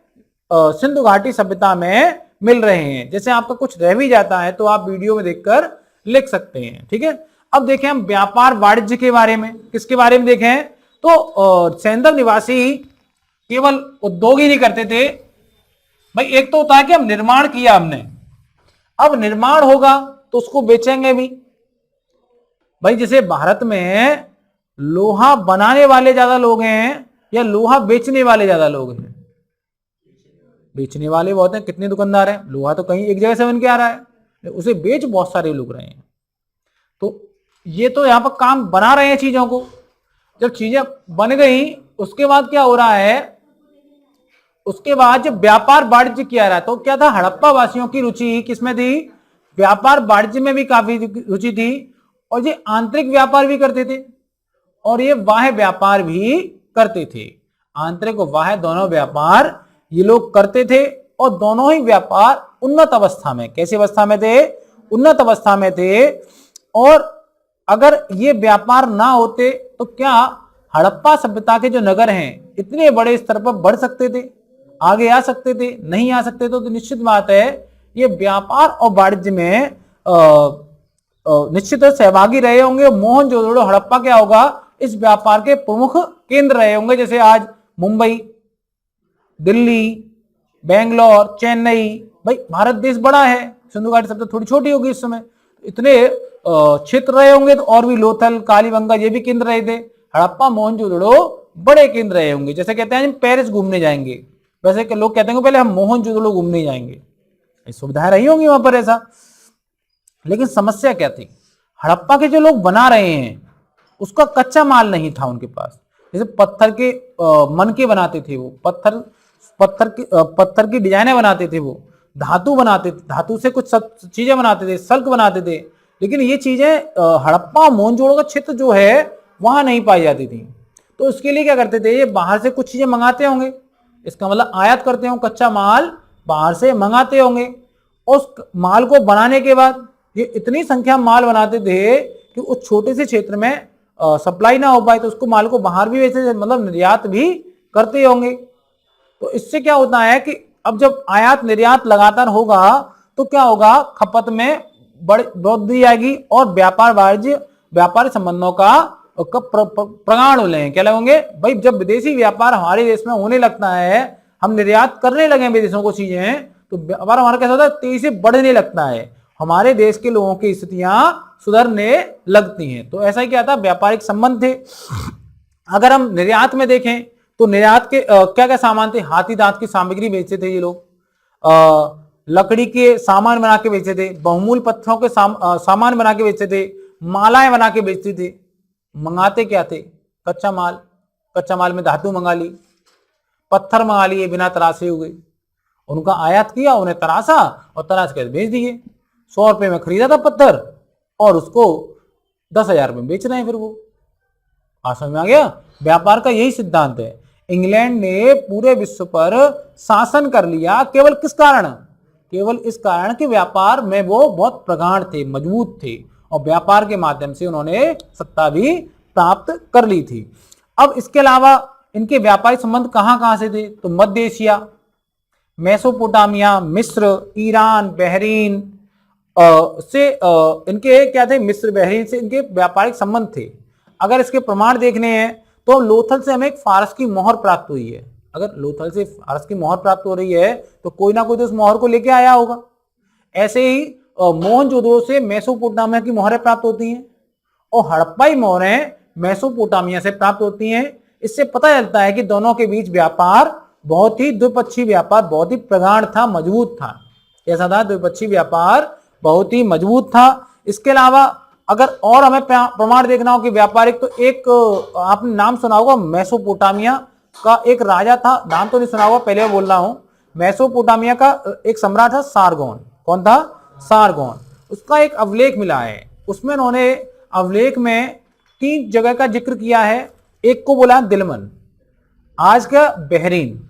सिंधु घाटी सभ्यता में मिल रहे हैं। जैसे आपका कुछ रह भी जाता है तो आप वीडियो में देखकर लिख सकते हैं, ठीक है। अब देखें हम व्यापार वाणिज्य के बारे में, किसके बारे में देखें तो सैंदव निवासी केवल उद्योग ही नहीं करते थे भाई। एक तो होता है कि हम निर्माण किया हमने, अब निर्माण होगा तो उसको बेचेंगे भी भाई। जैसे भारत में लोहा बनाने वाले ज्यादा लोग हैं या लोहा बेचने वाले ज्यादा लोग हैं? बेचने वाले बहुत हैं। कितने दुकानदार हैं? लोहा तो कहीं एक जगह से बन के आ रहा है, उसे बेच बहुत सारे लोग रहे हैं। तो ये तो यहां पर काम बना रहे हैं चीजों को। जब चीजें बन गई उसके बाद क्या हो रहा है? उसके बाद जब व्यापार वाणिज्य किया रहा, तो क्या था? हड़प्पा वासियों की रुचि किसमें थी? व्यापार वाणिज्य में भी काफी रुचि थी, और ये आंतरिक व्यापार भी करते थे और ये बाह्य व्यापार भी करते थे। आंतरिक और बाह्य दोनों व्यापार ये लोग करते थे और दोनों ही व्यापार उन्नत अवस्था में, कैसी अवस्था में थे? उन्नत अवस्था में थे। और अगर ये व्यापार ना होते तो क्या हड़प्पा सभ्यता के जो नगर हैं इतने बड़े स्तर पर बढ़ सकते थे, आगे आ सकते थे? नहीं आ सकते। तो निश्चित बात है ये व्यापार और वाणिज्य में निश्चित सहभागी रहे होंगे। मोहनजोदड़ो हड़प्पा क्या होगा? इस व्यापार के प्रमुख केंद्र रहे होंगे। जैसे आज मुंबई, दिल्ली, बेंगलोर, चेन्नई, भाई भारत देश बड़ा है, सिंधु घाटी सभ्यता थोड़ी छोटी होगी इस समय, इतने क्षेत्र रहे होंगे। तो और भी लोथल, कालीबंगा ये भी केंद्र रहे थे। हड़प्पा, मोहनजोदड़ो बड़े केंद्र रहे होंगे। जैसे कहते हैं हम पेरिस घूमने जाएंगे, वैसे के लोग कहते हैं पहले हम मोहनजोदड़ो घूमने जाएंगे। सुविधाएं रही होंगी वहां पर ऐसा। लेकिन समस्या क्या थी? हड़प्पा के जो लोग बना रहे हैं उसका कच्चा माल नहीं था उनके पास। जैसे पत्थर के मन के बनाते थे वो, पत्थर की डिजाइनें बनाते थे वो, धातु बनाते थे, धातु से कुछ चीजें बनाते थे, सल्क बनाते थे। लेकिन ये चीजें हड़प्पा मोहनजोदड़ो का क्षेत्र जो है वहां नहीं पाई जाती थी। तो उसके लिए क्या करते थे? ये बाहर से कुछ चीजें मंगाते होंगे, इसका मतलब आयात करते होंगे, कच्चा माल बाहर से मंगाते होंगे। उस माल को बनाने के बाद ये इतनी संख्या माल बनाते थे कि उस छोटे से क्षेत्र में सप्लाई ना हो पाए, तो उसको माल को बाहर भी वैसे मतलब निर्यात भी करते होंगे। तो इससे क्या होता है कि अब जब आयात निर्यात लगातार होगा तो क्या होगा? खपत में बढ़ोतरी आएगी और व्यापार वाणिज्य व्यापारी संबंधों का प्रगाढ़ हो लेंगे। क्या लगेंगे भाई? जब विदेशी व्यापार हमारे देश में होने लगता है, हम निर्यात करने लगे विदेशों को चीजें, तो व्यापार हमारा कैसा होता है? तेजी से बढ़ने लगता है, हमारे देश के लोगों की स्थितियां सुधरने लगती हैं। तो ऐसा ही क्या था? व्यापारिक संबंध थे। अगर हम निर्यात में देखें तो निर्यात के क्या क्या सामान थे? हाथी दांत की सामग्री बेचते थे ये लोग, लकड़ी के सामान बना के बेचते थे, बहुमूल्य पत्थरों के सामान बना के बेचते थे, मालाएं बना के बेचते थे। मंगाते क्या थे? कच्चा माल। कच्चा माल में धातु मंगा ली, पत्थर मंगा लिए बिना तराशे हुए, उनका आयात किया, उन्हें तराशा और तराश कर बेच दिए। 100 रुपए में खरीदा था पत्थर और उसको 10,000 में बेच रहे हैं फिर वो। समझ में आ गया? व्यापार का यही सिद्धांत है। इंग्लैंड ने पूरे विश्व पर शासन कर लिया, केवल किस कारण? केवल इस कारण कि व्यापार में वो बहुत प्रगाढ़ थे, मजबूत थे, और व्यापार के माध्यम से उन्होंने सत्ता भी प्राप्त कर ली थी। अब इसके अलावा इनके व्यापारिक संबंध कहां कहां से थे? तो मध्य एशिया, मेसोपोटामिया, मिस्र, ईरान, बहरीन से इनके क्या थे? मिस्र, बहरीन से इनके व्यापारिक संबंध थे। अगर इसके प्रमाण देखने हैं तो लोथल से हमें एक फारस की मोहर प्राप्त हुई है। अगर लोथल से फारस की मोहर प्राप्त हो रही है तो कोई ना कोई तो उस मोहर को लेके आया होगा। ऐसे ही मोहनजोदड़ो से मेसोपोटामिया की मोहरें प्राप्त होती हैं और हड़प्पाई मोहरें मेसोपोटामिया से प्राप्त होती हैं। इससे पता चलता है कि दोनों के बीच व्यापार बहुत ही द्विपक्षीय व्यापार बहुत ही प्रगाढ़ था, मजबूत था। कैसा था? द्विपक्षीय व्यापार बहुत ही मजबूत था। इसके अलावा अगर और हमें प्रमाण देखना हो कि व्यापारिक, तो एक आपने नाम सुना होगा, मेसोपोटामिया का एक राजा था, नाम तो नहीं सुना होगा, पहले बोल रहा हूं। मेसोपोटामिया का एक सम्राट था सारगोन। कौन था? सारगोन। उसका एक अवलेख मिला है, उसमें उन्होंने अवलेख में 3 जगह का जिक्र किया है। एक को बोला दिलमन, आज का बहरीन,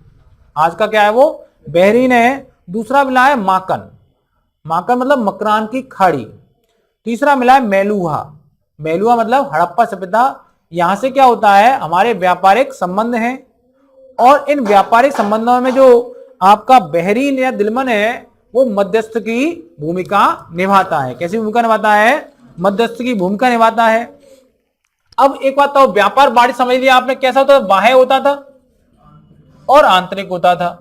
आज का क्या है वो? बहरीन है। दूसरा मिला है माकन, माकन मतलब मकरान की खाड़ी। तीसरा मिला है मेलुहा, मेलुहा मतलब हड़प्पा सभ्यता। यहां से क्या होता है? हमारे व्यापारिक संबंध हैं और इन व्यापारिक संबंधों में जो आपका बहरीन या दिलमन है वो मध्यस्थ की भूमिका निभाता है। कैसी भूमिका निभाता है? मध्यस्थ की भूमिका निभाता है। अब एक बात तो व्यापार वाणिज्य समझ लिया आपने, कैसा होता था? बाह्य होता था और आंतरिक होता था।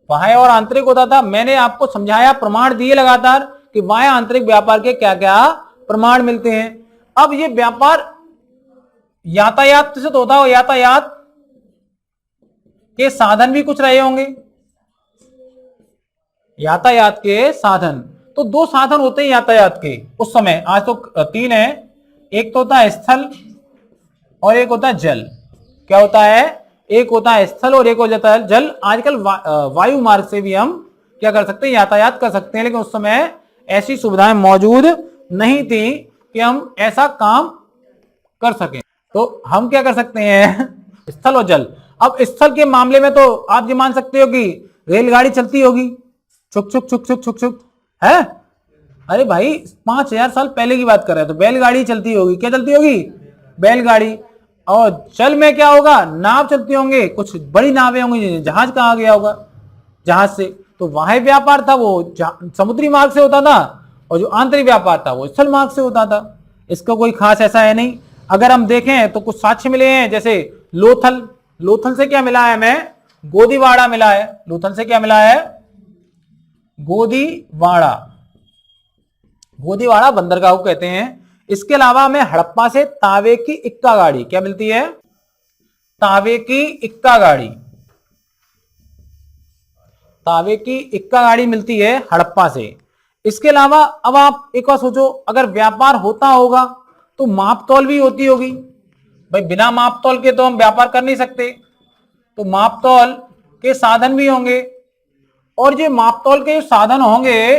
बाह्य और आंतरिक होता था। मैंने आपको समझाया, प्रमाण दिए लगातार कि बाह्य आंतरिक व्यापार के क्या क्या प्रमाण मिलते हैं। अब ये व्यापार यातायात से तो होता हो, यातायात के साधन भी कुछ रहे होंगे। यातायात के साधन, तो 2 साधन होते हैं यातायात के उस समय, आज तो 3 है। एक तो होता है स्थल और एक होता है जल। क्या होता है? एक होता है स्थल और एक हो जाता है जल। आजकल वायु मार्ग से भी हम क्या कर सकते हैं? यातायात कर सकते हैं। लेकिन उस समय ऐसी सुविधाएं मौजूद नहीं थी कि हम ऐसा काम कर सकें। तो हम क्या कर सकते हैं? स्थल और जल। अब स्थल के मामले में तो आप ये मान सकते हो कि रेलगाड़ी चलती होगी, छुक छुक छुक छुक छुक छुक, है? अरे भाई 5000 साल पहले की बात कर रहे हैं तो बैलगाड़ी चलती होगी। क्या चलती होगी? बैलगाड़ी। और जल में क्या होगा? नाव चलती होंगे, कुछ बड़ी नावें होंगी। जहाज कहाँ गया होगा? जहाज से। तो वहां व्यापार था वो समुद्री मार्ग से होता था, और जो आंतरिक व्यापार था वो स्थल मार्ग से होता था। इसका कोई खास ऐसा है नहीं। अगर हम देखें तो कुछ साक्ष्य मिले हैं, जैसे लोथल। लोथल से क्या मिला है हमें? गोदीवाड़ा मिला है। लोथल से क्या मिला है? गोदीवाड़ा। गोदीवाड़ा बंदरगाह को कहते हैं। इसके अलावा हमें हड़प्पा से तांबे की इक्का गाड़ी क्या मिलती है? तांबे की इक्का गाड़ी। तांबे की इक्का गाड़ी मिलती है हड़प्पा से। इसके अलावा अब आप एक बार सोचो, अगर व्यापार होता होगा तो मापतौल भी होती होगी। भाई बिना मापतौल के तो हम व्यापार कर नहीं सकते, तो मापतौल के साधन भी होंगे। और जो मापतौल के साधन होंगे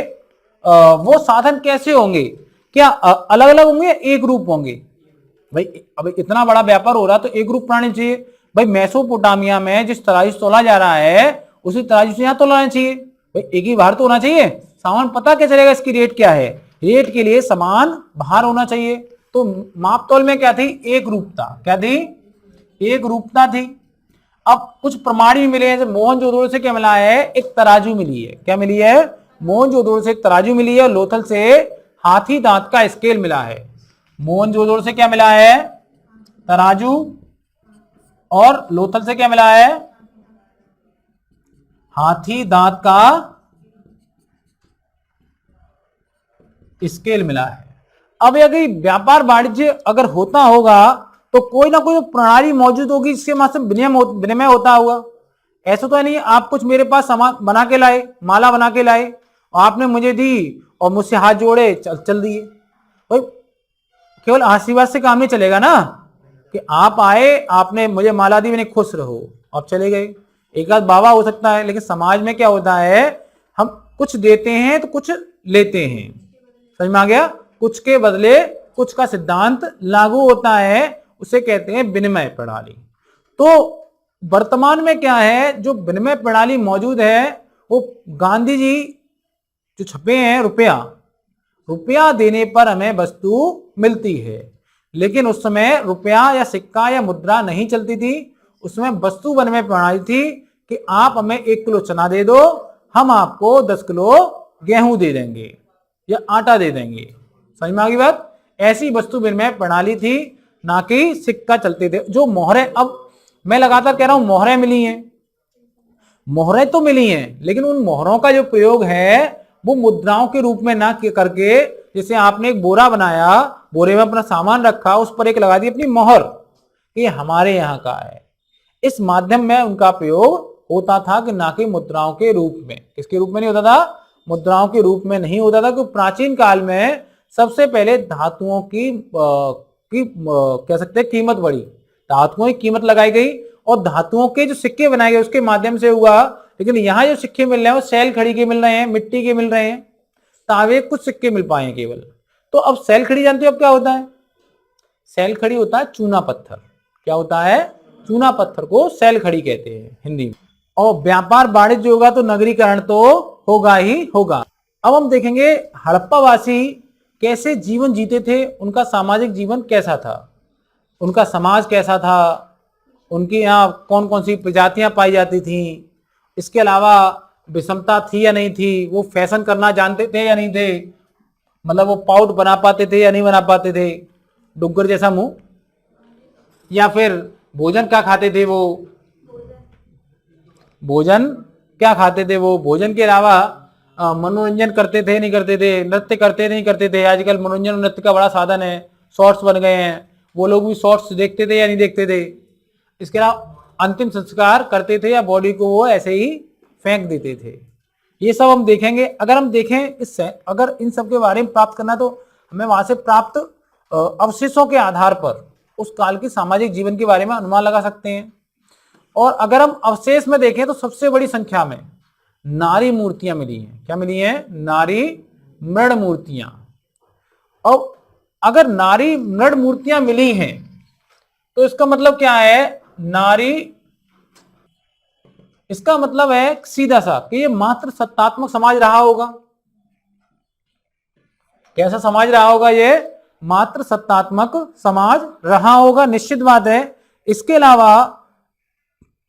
वो साधन कैसे होंगे? क्या अलग अलग होंगे, एक रूप होंगे? भाई अब इतना बड़ा व्यापार हो रहा तो एक रूप प्रणाली चाहिए। भाई मेसोपोटामिया में जिस तराजू से तोला जा रहा है उसी तराजू से यहां तोलाना चाहिए। भाई एक ही भार तो होना चाहिए। सामान पता क्या चलेगा इसकी रेट क्या है? रेट के लिए समान भार होना चाहिए। तो मापतौल में क्या थी? एक रूपता। क्या थी? एक रूपता थी। अब कुछ प्रमाण भी मिले हैं। मोहनजोदड़ो से क्या मिला है? एक तराजू मिली है। क्या मिली है? मोहनजोदड़ो से एक तराजू मिली है। लोथल से हाथी दांत का स्केल मिला है। मोहनजोदड़ो से क्या मिला है? तराजू। और लोथल से क्या मिला है? हाथी दांत का स्केल मिला है। अब अगर व्यापार वाणिज्य अगर होता होगा तो कोई ना कोई प्रणाली मौजूद होगी जिसके माध्यम से विनिमय होता होगा। ऐसा तो है नहीं आप कुछ मेरे पास सामान बना के लाए, माला बना के लाए, और आपने मुझे दी और मुझसे हाथ जोड़े चल दिए। भाई केवल आशीर्वाद से काम नहीं चलेगा ना, कि आप आए, आपने मुझे माला दी, मैंने खुश रहो, आप चले गए। एक आध बाबा हो सकता है, लेकिन समाज में क्या होता है, हम कुछ देते हैं तो कुछ लेते हैं। समझ में आ गया? कुछ के बदले कुछ का सिद्धांत लागू होता है, उसे कहते हैं विनिमय प्रणाली। तो वर्तमान में क्या है, जो विनिमय प्रणाली मौजूद है वो गांधी जी जो छपे हैं रुपया देने पर हमें वस्तु मिलती है। लेकिन उस समय रुपया या सिक्का या मुद्रा नहीं चलती थी। उसमें वस्तु विनिमय प्रणाली थी कि आप हमें 1 किलो चना दे दो, हम आपको 10 किलो गेहूं दे देंगे या आटा दे देंगे। समझ में आ गई बात? ऐसी वस्तु विनिमय प्रणाली थी, ना कि सिक्का चलते थे। जो मोहरें, अब मैं लगातार कह रहा हूं मोहरें मिली हैं, मोहरें तो मिली हैं, लेकिन उन मोहरों का जो प्रयोग है वो मुद्राओं के रूप में ना करके, जैसे आपने एक बोरा बनाया, बोरे में अपना सामान रखा, उस पर एक लगा दी अपनी मोहर, ये हमारे यहाँ का है। इस माध्यम में उनका प्रयोग होता था कि ना कि मुद्राओं के रूप में। किसके रूप में नहीं होता था? मुद्राओं के रूप में नहीं होता था। क्योंकि प्राचीन काल में सबसे पहले धातुओं की कह सकते हैं कीमत बढ़ी, धातुओं की कीमत लगाई गई और धातुओं के जो सिक्के बनाए गए उसके माध्यम से हुआ। लेकिन यहाँ जो सिक्के मिल रहे हैं वो सैल खड़ी के मिल रहे हैं, मिट्टी के मिल रहे हैं, तांबे कुछ सिक्के मिल पाए हैं केवल। तो अब सैल खड़ी जानते हो अब क्या होता है? सैल खड़ी होता है चूना पत्थर। क्या होता है? चूना पत्थर को सैल खड़ी कहते हैं हिंदी में। और व्यापार वाणिज्य होगा तो नगरीकरण तो होगा ही होगा। अब हम देखेंगे हड़प्पावासी कैसे जीवन जीते थे, उनका सामाजिक जीवन कैसा था, उनका समाज कैसा था, उनके यहाँ कौन कौन सी प्रजातियां पाई जाती थी, इसके अलावा विषमता थी या नहीं थी, वो फैशन करना जानते थे या नहीं थे, मतलब वो पाउट बना पाते थे या नहीं बना पाते थे, डुग्गर जैसा मुंह, या फिर भोजन क्या खाते थे, वो भोजन क्या खाते थे, वो भोजन के अलावा मनोरंजन करते थे नहीं करते थे, नृत्य करते नहीं करते थे। आजकल मनोरंजन और नृत्य का बड़ा साधन है, शॉर्ट्स बन गए हैं, वो लोग भी शॉर्ट्स देखते थे या नहीं देखते थे। इसके अलावा अंतिम संस्कार करते थे या बॉडी को वो ऐसे ही फेंक देते थे। ये सब हम देखेंगे। अगर हम देखें इससे, अगर इन सब के बारे में प्राप्त करना तो हमें वहां से प्राप्त अवशेषों के आधार पर उस काल की सामाजिक जीवन के बारे में अनुमान लगा सकते हैं। और अगर हम अवशेष में देखें तो सबसे बड़ी संख्या में नारी मूर्तियां मिली हैं। क्या मिली हैं? नारी मृण मूर्तियां। और अगर नारी मृण मूर्तियां मिली हैं तो इसका मतलब क्या है? नारी इसका मतलब है सीधा सा कि ये मात्र सत्तात्मक समाज रहा होगा। कैसा समाज रहा होगा? ये मात्र सत्तात्मक समाज रहा होगा, निश्चित बात है। इसके अलावा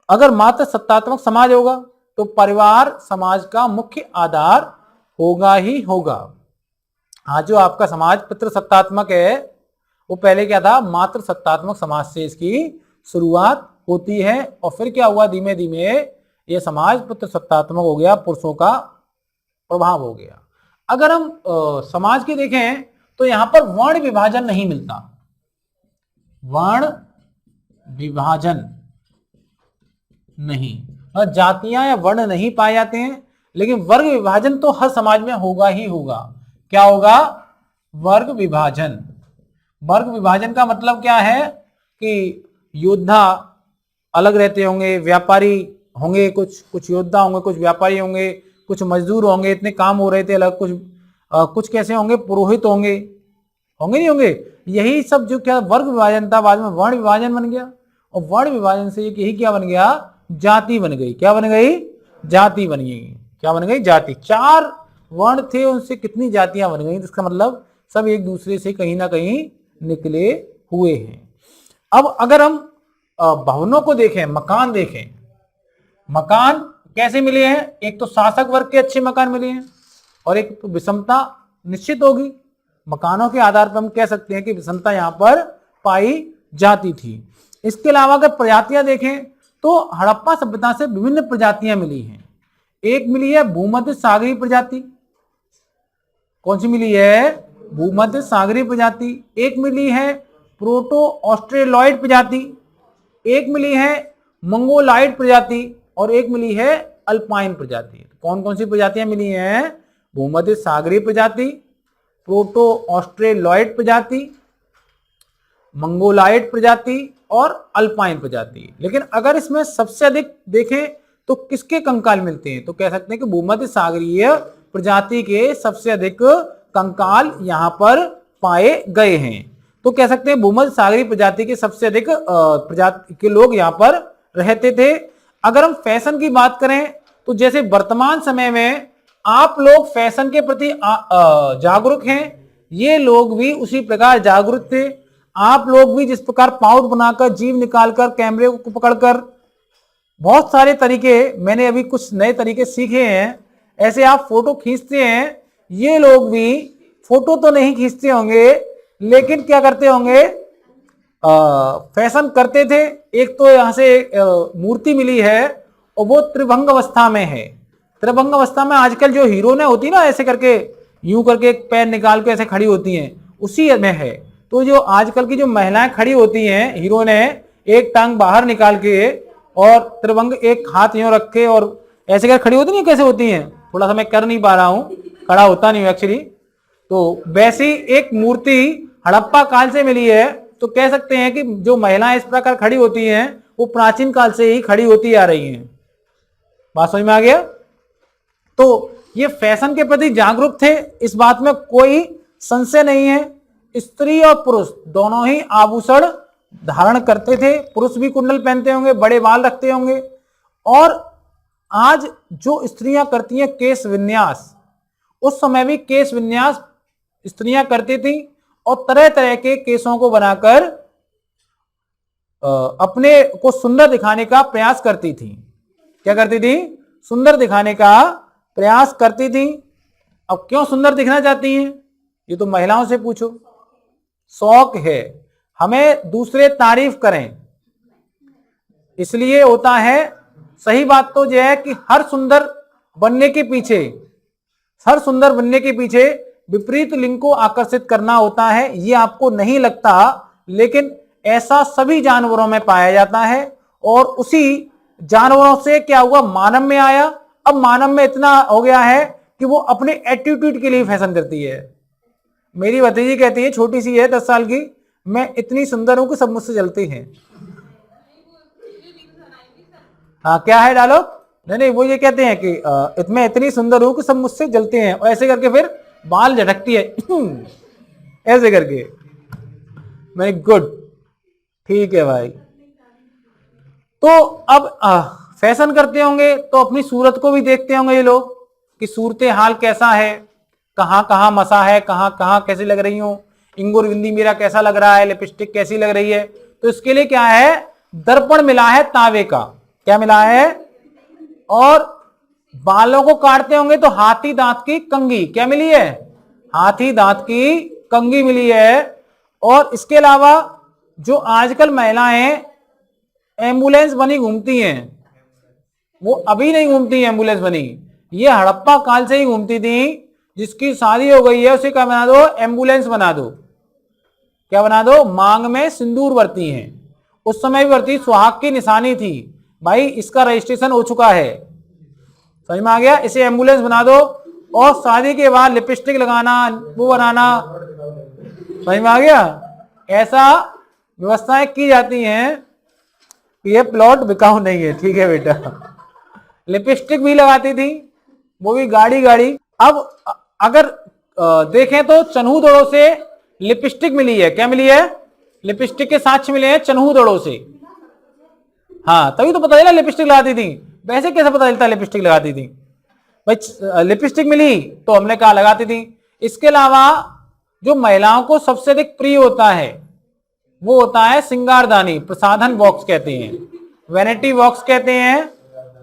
अगर मात्र सत्तात्मक समाज होगा तो परिवार समाज का मुख्य आधार होगा ही होगा। आज जो आपका समाज पितृ सत्तात्मक है, वो पहले क्या था? मात्र सत्तात्मक समाज से इसकी शुरुआत होती है और फिर क्या हुआ? धीमे धीमे ये समाज पितृ सत्तात्मक हो गया, पुरुषों का प्रभाव हो गया। अगर हम समाज के देखें तो यहां पर वर्ण विभाजन नहीं मिलता, वर्ण विभाजन नहीं, जातियां या वर्ण नहीं पाए जाते हैं, लेकिन वर्ग विभाजन तो हर समाज में होगा ही होगा। क्या होगा? वर्ग विभाजन। वर्ग विभाजन का मतलब क्या है कि योद्धा अलग रहते होंगे, व्यापारी होंगे, कुछ योद्धा होंगे, कुछ व्यापारी होंगे, कुछ मजदूर होंगे, इतने काम हो रहे थे अलग, कुछ कैसे होंगे? पुरोहित होंगे, होंगे नहीं होंगे? यही सब जो क्या वर्ग विभाजन था, बाद में वर्ण विभाजन बन गया और वर्ण विभाजन से यही क्या बन गया? जाति बन गई। क्या बन गई? जाति बन गई। क्या बन गई? जाति। 4 वर्ण थे, उनसे कितनी जातियां बन गई? इसका मतलब सब एक दूसरे से कहीं ना कहीं निकले हुए हैं। अब अगर हम भवनों को देखें, मकान देखें, मकान कैसे मिले हैं? एक तो शासक वर्ग के अच्छे मकान मिले हैं और एक तो विषमता निश्चित होगी। मकानों के आधार पर हम कह सकते हैं कि विषमता यहां पर पाई जाती थी। इसके अलावा अगर प्रजातियां देखें तो हड़प्पा सभ्यता से विभिन्न प्रजातियां मिली हैं। एक मिली है भूमध्य सागरीय प्रजाति। कौन सी मिली है? भूमध्य सागरीय प्रजाति। एक मिली है प्रोटो ऑस्ट्रेलॉइड प्रजाति, एक मिली है मंगोलाइड प्रजाति और एक मिली है अल्पाइन प्रजाति। कौन कौन सी प्रजातियां मिली हैं? भूमध्य सागरीय प्रजाति, प्रोटो ऑस्ट्रेलॉइड प्रजाति, मंगोलाइड प्रजाति और अल्पाइन प्रजाति। लेकिन अगर इसमें सबसे अधिक देखें तो किसके कंकाल मिलते हैं? तो कह सकते हैं कि भूमध्य सागरीय प्रजाति के सबसे अधिक कंकाल यहां पर पाए गए हैं। तो कह सकते हैं भूमध्य सागरीय प्रजाति के सबसे अधिक प्रजाति के लोग यहां पर रहते थे। अगर हम फैशन की बात करें तो जैसे वर्तमान समय में आप लोग फैशन के प्रति जागरूक हैं, ये लोग भी उसी प्रकार जागरूक थे। आप लोग भी जिस प्रकार पाउच बनाकर, जीभ निकालकर, कैमरे को पकड़कर, बहुत सारे तरीके, मैंने अभी कुछ नए तरीके सीखे हैं, ऐसे आप फोटो खींचते हैं, ये लोग भी फोटो तो नहीं खींचते होंगे लेकिन क्या करते होंगे? फैशन करते थे। एक तो यहां से मूर्ति मिली है और वो त्रिभंग अवस्था में है। त्रिभंग अवस्था में आजकल जो हीरोइनें होती ना, ऐसे करके यूं करके एक पैर निकाल के ऐसे खड़ी होती हैं, उसी में है। तो जो आजकल की जो महिलाएं खड़ी होती हैं हीरोइनें, एक टांग बाहर निकाल के और त्रिभंग एक हाथ यूं रख के और ऐसे कर खड़ी होती नहीं, कैसे होती हैं? थोड़ा सा मैं कर नहीं पा रहा हूं, खड़ा होता नहीं हूं एक्चुअली। तो वैसी एक मूर्ति हड़प्पा काल से मिली है। तो कह सकते हैं कि जो महिलाएं इस प्रकार खड़ी होती हैं वो प्राचीन काल से ही खड़ी होती आ रही हैं। बात समझ में आ गया? तो ये फैशन के प्रति जागरूक थे, इस बात में कोई संशय नहीं है। स्त्री और पुरुष दोनों ही आभूषण धारण करते थे। पुरुष भी कुंडल पहनते होंगे, बड़े बाल रखते होंगे। और आज जो स्त्रियां करती हैं केश विन्यास, उस समय भी केश विन्यास स्त्रियां करती थी और तरह तरह के केसों को बनाकर अपने को सुंदर दिखाने का प्रयास करती थी। क्या करती थी? सुंदर दिखाने का प्रयास करती थी। अब क्यों सुंदर दिखना चाहती हैं? ये तो महिलाओं से पूछो। शौक है, हमें दूसरे तारीफ करें, इसलिए होता है। सही बात तो यह है कि हर सुंदर बनने के पीछे विपरीत लिंग को आकर्षित करना होता है। ये आपको नहीं लगता, लेकिन ऐसा सभी जानवरों में पाया जाता है। और उसी जानवरों से क्या हुआ? मानव में आया। अब मानव में इतना हो गया है कि वो अपने एटीट्यूड के लिए फैशन करती है। मेरी भतीजी कहती है, छोटी सी है 10 साल की, मैं इतनी सुंदर हूं कि सब मुझसे जलते हैं। हाँ, क्या है डायलॉग? नहीं, वो ये कहते हैं कि मैं इतनी सुंदर हूं कि सब मुझसे जलते हैं, और ऐसे करके फिर बाल झटकती है ऐसे करके। मैं गुड, ठीक है भाई। तो अब फैशन करते होंगे तो अपनी सूरत को भी देखते होंगे ये लोग कि सूरत हाल कैसा है, कहाँ कहाँ मसा है, कहाँ कहाँ कैसी लग रही हूँ, इंगुर बिंदी मेरा कैसा लग रहा है, लिपस्टिक कैसी लग रही है। तो इसके लिए क्या है, दर्पण मिला है तांबे का, क्या मिला है। और बालों को काटते होंगे तो हाथी दांत की कंघी क्या मिली है, हाथी दांत की कंघी मिली है। और इसके अलावा जो आजकल महिलाएं एम्बुलेंस बनी घूमती हैं, वो अभी नहीं घूमती है एम्बुलेंस बनी, ये हड़प्पा काल से ही घूमती थी। जिसकी शादी हो गई है उसे क्या बना दो, एम्बुलेंस बना दो, क्या बना दो, मांग में सिंदूर भरती हैं। उस समय भी भरती, सुहाग की निशानी थी भाई, इसका रजिस्ट्रेशन हो चुका है, समझ में आ गया, इसे एम्बुलेंस बना दो। और शादी के बाद लिपस्टिक लगाना, वो बनाना, समझ में आ गया। ऐसा व्यवस्थाएं की जाती हैं कि ये प्लॉट बिकाऊ नहीं है, ठीक है बेटा। लिपस्टिक भी लगाती थी, वो भी गाड़ी गाड़ी। अब अगर देखें तो चन्हूदड़ों से लिपस्टिक मिली है, क्या मिली है, लिपस्टिक के साक्ष्य मिले हैं चन्हूदड़ों से। हाँ, तभी तो पता चला लिपस्टिक लगाती थी, वैसे कैसे पता चलता लिपस्टिक लगाती थी भाई, लिपस्टिक मिली तो हमने कहा लगाती थी। इसके अलावा जो महिलाओं को सबसे अधिक प्रिय होता है वो होता है सिंगारदानी, प्रसाधन बॉक्स कहते हैं, वैनिटी बॉक्स कहते हैं,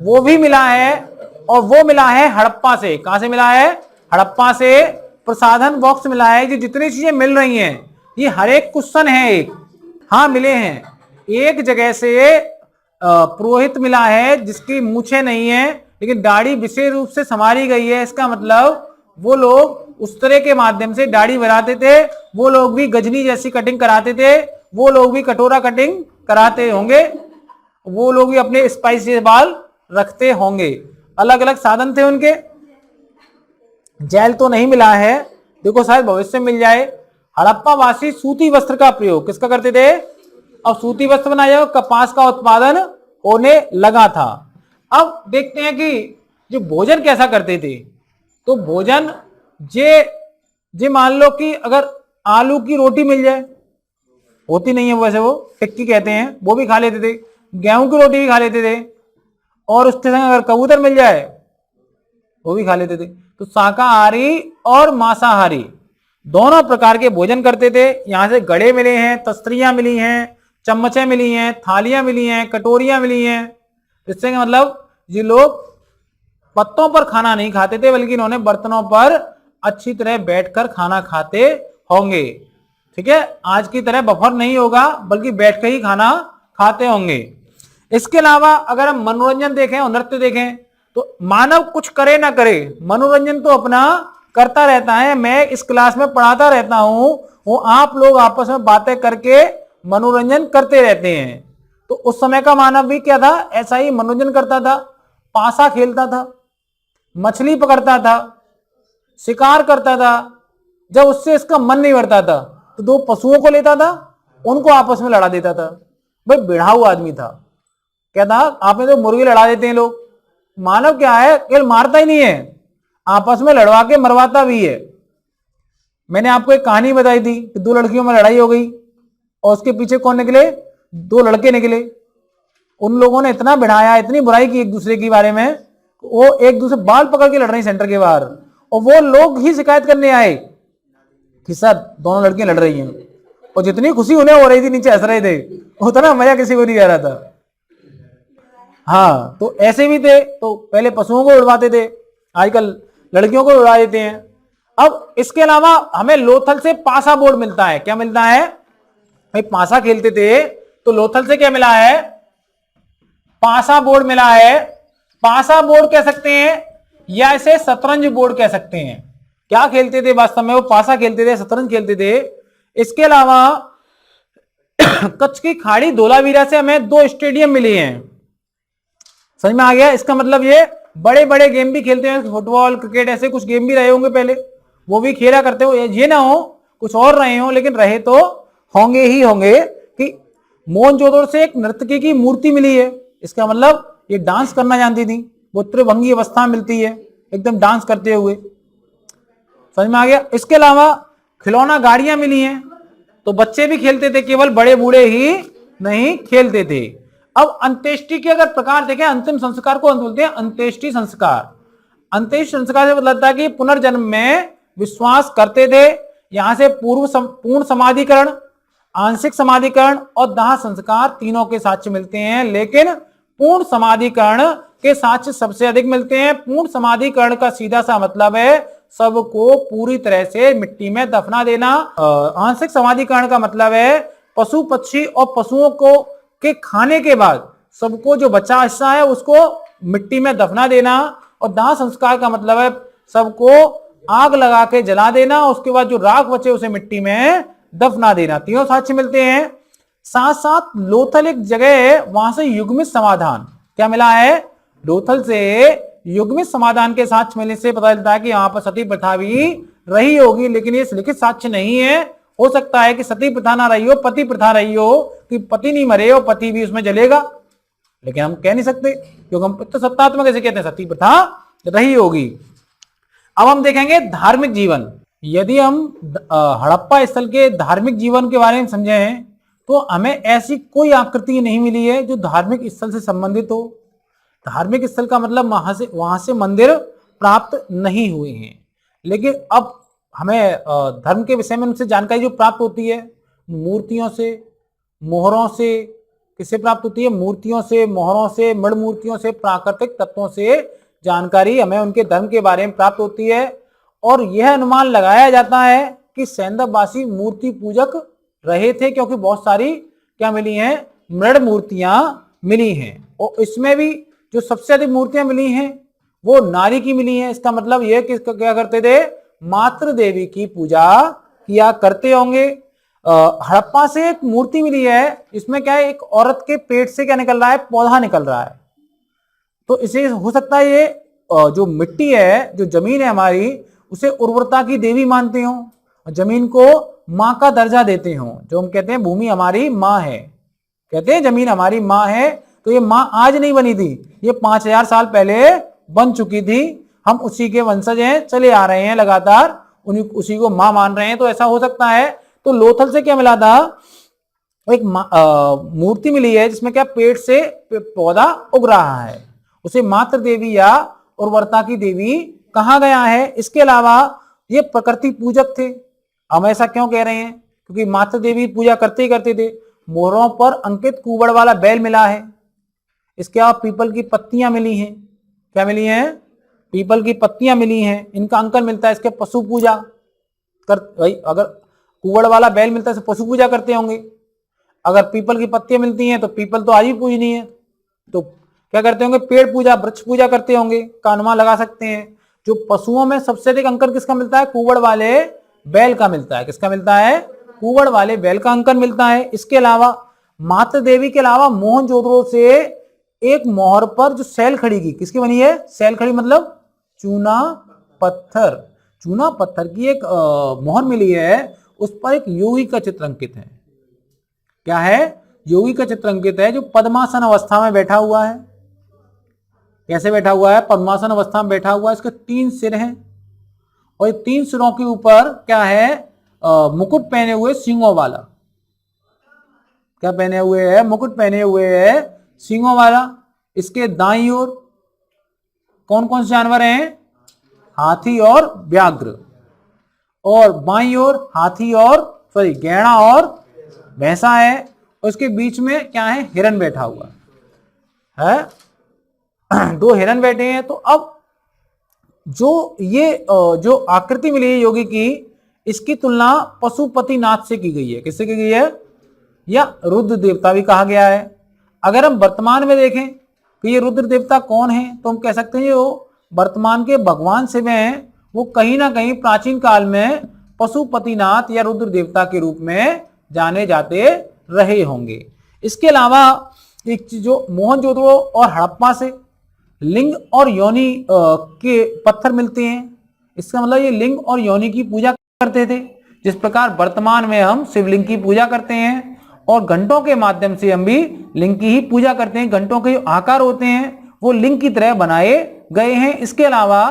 वो भी मिला है। और वो मिला है हड़प्पा से, कहां से मिला है, हड़प्पा से प्रसाधन बॉक्स मिला है। ये जितनी चीजें मिल रही हैं ये हर एक क्वेश्चन है एक, हाँ मिले हैं। एक जगह से पुरोहित मिला है जिसकी मूछें नहीं है लेकिन दाढ़ी विशेष रूप से संवारी गई है, इसका मतलब वो लोग उस तरह के माध्यम से दाढ़ी बनाते थे, वो लोग भी गजनी जैसी कटिंग कराते थे, वो लोग भी कटोरा कटिंग कराते होंगे, वो लोग भी अपने स्पाइसी बाल रखते होंगे, अलग अलग साधन थे उनके। जेल तो नहीं मिला है, देखो शायद भविष्य में मिल जाए। हड़प्पा वासी सूती वस्त्र का प्रयोग किसका करते थे, अब सूती वस्त्र बनाया, कपास का उत्पादन होने लगा था। अब देखते हैं कि जो भोजन कैसा करते थे, तो भोजन जे मान लो कि अगर आलू की रोटी मिल जाए, होती नहीं है वैसे, वो टिक्की कहते हैं, वो भी खा लेते थे, गेहूं की रोटी भी खा लेते थे, और उसके संग अगर कबूतर मिल जाए वो भी खा लेते थे। तो शाकाहारी और मांसाहारी दोनों प्रकार के भोजन करते थे। यहां से गड़े मिले हैं, तस्तरियां मिली हैं, चम्मचें मिली हैं, थालियां मिली हैं, कटोरियां मिली हैं। इससे मतलब ये लोग पत्तों पर खाना नहीं खाते थे बल्कि इन्होंने बर्तनों पर अच्छी तरह बैठकर खाना खाते होंगे, ठीक है, आज की तरह बफर नहीं होगा बल्कि बैठकर ही खाना खाते होंगे। इसके अलावा अगर हम मनोरंजन देखें और नृत्य देखें तो मानव कुछ करे ना करे मनोरंजन तो अपना करता रहता है। मैं इस क्लास में पढ़ाता रहता हूं, वो आप लोग आपस में बातें करके मनोरंजन करते रहते हैं। तो उस समय का मानव भी क्या था, ऐसा ही मनोरंजन करता था, पासा खेलता था, मछली पकड़ता था, शिकार करता था। जब उससे इसका मन नहीं भरता था तो दो पशुओं को लेता था, उनको आपस में लड़ा देता था। भाई बिढ़ाऊ आदमी था, क्या था, आपने तो मुर्गी लड़ा देते हैं लोग, मानव क्या है, केवल मारता ही नहीं है, आपस में लड़वा के मरवाता भी है। मैंने आपको एक कहानी बताई थी कि दो लड़कियों में लड़ाई हो गई और उसके पीछे कौन निकले, दो लड़के निकले। उन लोगों ने इतना बिढ़ाया, इतनी बुराई की एक दूसरे के बारे में, वो एक दूसरे बाल पकड़ के लड़ रहे सेंटर के बाहर, और वो लोग ही शिकायत करने आए कि सर दोनों लड़कियां लड़ रही हैं। और जितनी खुशी उन्हें हो रही थी, नीचे हंस रहे थे, उतना मजा किसी को नहीं आ रहा था। हाँ, तो ऐसे भी थे, तो पहले पशुओं को उड़वाते थे, आजकल लड़कियों को उड़ा देते हैं। अब इसके अलावा हमें लोथल से पासा बोर्ड मिलता है, क्या मिलता है भाई, पासा खेलते थे तो लोथल से क्या मिला है, पासा बोर्ड मिला है। पासा बोर्ड कह सकते हैं या इसे शतरंज बोर्ड कह सकते हैं। क्या खेलते थे वास्तव में, वो पासा खेलते थे, शतरंज खेलते थे। इसके अलावा कच्छ की खाड़ी धोलावीरा से हमें दो स्टेडियम मिले हैं, समझ में आ गया। इसका मतलब ये बड़े बड़े गेम भी खेलते हैं, फुटबॉल क्रिकेट ऐसे कुछ गेम भी रहे होंगे पहले, वो भी खेला करते हो। ये ना हो कुछ और रहे हो, लेकिन रहे तो होंगे ही होंगे। कि मोहनजोदड़ो से एक नर्तकी की मूर्ति मिली है, इसका मतलब ये डांस करना जानती थी, वो त्रिभंगी अवस्था मिलती है एकदम डांस करते हुए, समझ में आ गया। इसके अलावा खिलौना गाड़ियां मिली हैं, तो बच्चे भी खेलते थे, केवल बड़े बूढ़े ही नहीं खेलते थे। अब अंत्येष्टि के अगर प्रकार देखें, अंतिम संस्कार को बोलते हैं अंत्येष्टि संस्कार। अंत्येष्टि संस्कार से मतलब था कि पुनर्जन्म में विश्वास करते थे। यहां से पूर्ण समाधिकरण, आंशिक समाधिकरण और दाह संस्कार तीनों के साक्ष्य मिलते हैं, लेकिन पूर्ण समाधिकरण के साक्ष्य सबसे अधिक मिलते हैं। पूर्ण समाधिकरण का सीधा सा मतलब है सबको पूरी तरह से मिट्टी में दफना देना। आंशिक समाधिकरण का मतलब है पशु पक्षी और पशुओं को के खाने के बाद सबको जो बचा हिस्सा है उसको मिट्टी में दफना देना। और दाह संस्कार का मतलब है सबको आग लगा के जला देना, उसके बाद जो राख बचे उसे मिट्टी में दफना देना। तीनों साक्ष्य मिलते हैं। साथ साथ लोथल एक जगह है, वहां से युग्मित समाधान क्या मिला है, लोथल से युग्मित समाधान के साक्ष्य मिलने से पता चलता है कि यहाँ पर सती प्रथा भी रही होगी, लेकिन ये लिखित साक्ष्य नहीं है। हो सकता है कि सती प्रथा ना रही हो, पति प्रथा रही हो, कि पति नहीं मरे हो, पति भी उसमें जलेगा, लेकिन हम कह नहीं सकते क्योंकि हम पितृ सत्तात्मक ऐसे कहते हैं, सती प्रथा रही होगी। अब हम देखेंगे धार्मिक जीवन। यदि हम हड़प्पा स्थल के धार्मिक जीवन के बारे में समझें तो हमें ऐसी कोई आकृति नहीं मिली है जो धार्मिक स्थल से संबंधित हो। धार्मिक स्थल का मतलब वहां से मंदिर प्राप्त नहीं हुए हैं, लेकिन अब हमें धर्म के विषय में उनसे जानकारी जो प्राप्त होती है मूर्तियों से, मोहरों से, किससे प्राप्त होती है, मूर्तियों से, मोहरों से, मृण मूर्तियों से, प्राकृतिक तत्वों से जानकारी हमें उनके धर्म के बारे में प्राप्त होती है। और यह अनुमान लगाया जाता है कि सैंधववासी मूर्ति पूजक रहे थे, क्योंकि बहुत सारी क्या मिली हैं, मृण मूर्तियां मिली हैं। और इसमें भी जो सबसे अधिक मूर्तियां मिली हैं वो नारी की मिली हैं। इसका मतलब यह कि क्या करते थे, मातृ देवी की पूजा किया करते होंगे। हड़प्पा से एक मूर्ति मिली है, इसमें क्या है, एक औरत के पेट से क्या निकल रहा है, पौधा निकल रहा है। तो इसे हो सकता है ये जो मिट्टी है, जो जमीन है हमारी, उसे उर्वरता की देवी मानते हो, जमीन को माँ का दर्जा देते हो। जो हम कहते हैं भूमि हमारी माँ है, कहते हैं जमीन हमारी माँ है, तो ये माँ आज नहीं बनी थी, ये 5000 साल पहले बन चुकी थी। हम उसी के वंशज हैं, चले आ रहे हैं लगातार, उसी को माँ मान रहे हैं, तो ऐसा हो सकता है। तो लोथल से क्या मिला था, एक मूर्ति मिली है जिसमें क्या पेड़ से पौधा उग रहा है, उसे मातृ देवी या उर्वरता की देवी कहा गया है। इसके अलावा ये प्रकृति पूजक थे। हम ऐसा क्यों कह रहे हैं, क्योंकि मातृ देवी पूजा करते ही करते थे। मोहरों पर अंकित कुबड़ वाला बैल मिला है। इसके अलावा पीपल की पत्तियां मिली हैं। क्या मिली हैं, पीपल की पत्तियां मिली हैं, इनका अंकन मिलता है। इसके पशु पूजा कर, भाई अगर कुबड़ वाला बैल मिलता है तो पशु पूजा करते होंगे। अगर पीपल की पत्तियां मिलती हैं तो पीपल तो आज भी पूजनी है, तो क्या करते होंगे, पेड़ पूजा, वृक्ष पूजा करते होंगे, का अनुमान लगा सकते हैं। जो पशुओं में सबसे अधिक अंकन किसका मिलता है, कुबड़ वाले बैल का मिलता है। किसका मिलता है, कुबड़ वाले बैल का अंकन मिलता है। इसके अलावा मातृ देवी के अलावा मोहनजोदड़ो से एक मोहर पर जो सैल खड़ी की, किसकी बनी है, सैल खड़ी मतलब चूना पत्थर, चूना पत्थर की एक मोहर मिली है, उस पर एक योगी का चित्र अंकित है। क्या है, योगी का चित्र अंकित है, जो पद्मासन अवस्था में बैठा हुआ है। कैसे बैठा हुआ है, पद्मासन अवस्था में बैठा हुआ है। इसके 3 सिर हैं और 3 सिरों के ऊपर क्या है, मुकुट पहने हुए सींगों वाला। क्या पहने हुए है, मुकुट पहने हुए है सींगों वाला। इसके दाईं ओर कौन कौन से जानवर हैं, हाथी और व्याघ्र, और बाईं ओर हाथी और गैंडा और भैंसा है, और इसके बीच में क्या है, हिरन बैठा हुआ है। 2 हिरन बैठे हैं। तो अब जो आकृति मिली है योगी की, इसकी तुलना पशुपतिनाथ से की गई है। किससे की गई है, या रुद्र देवता भी कहा गया है। अगर हम वर्तमान में देखें कि ये रुद्र देवता कौन है, तो हम कह सकते हैं जो वर्तमान के भगवान शिव हैं, वो कहीं ना कहीं प्राचीन काल में पशुपतिनाथ या रुद्र देवता के रूप में जाने जाते रहे होंगे। इसके अलावा एक चीज जो मोहनजोदड़ो और हड़प्पा से लिंग और योनि के पत्थर मिलते हैं। इसका मतलब ये लिंग और योनि की पूजा करते थे, जिस प्रकार वर्तमान में हम शिवलिंग की पूजा करते हैं, और घंटों के माध्यम से हम भी लिंग की ही पूजा करते हैं। घंटों के जो आकार होते हैं वो लिंग की तरह बनाए गए हैं। इसके अलावा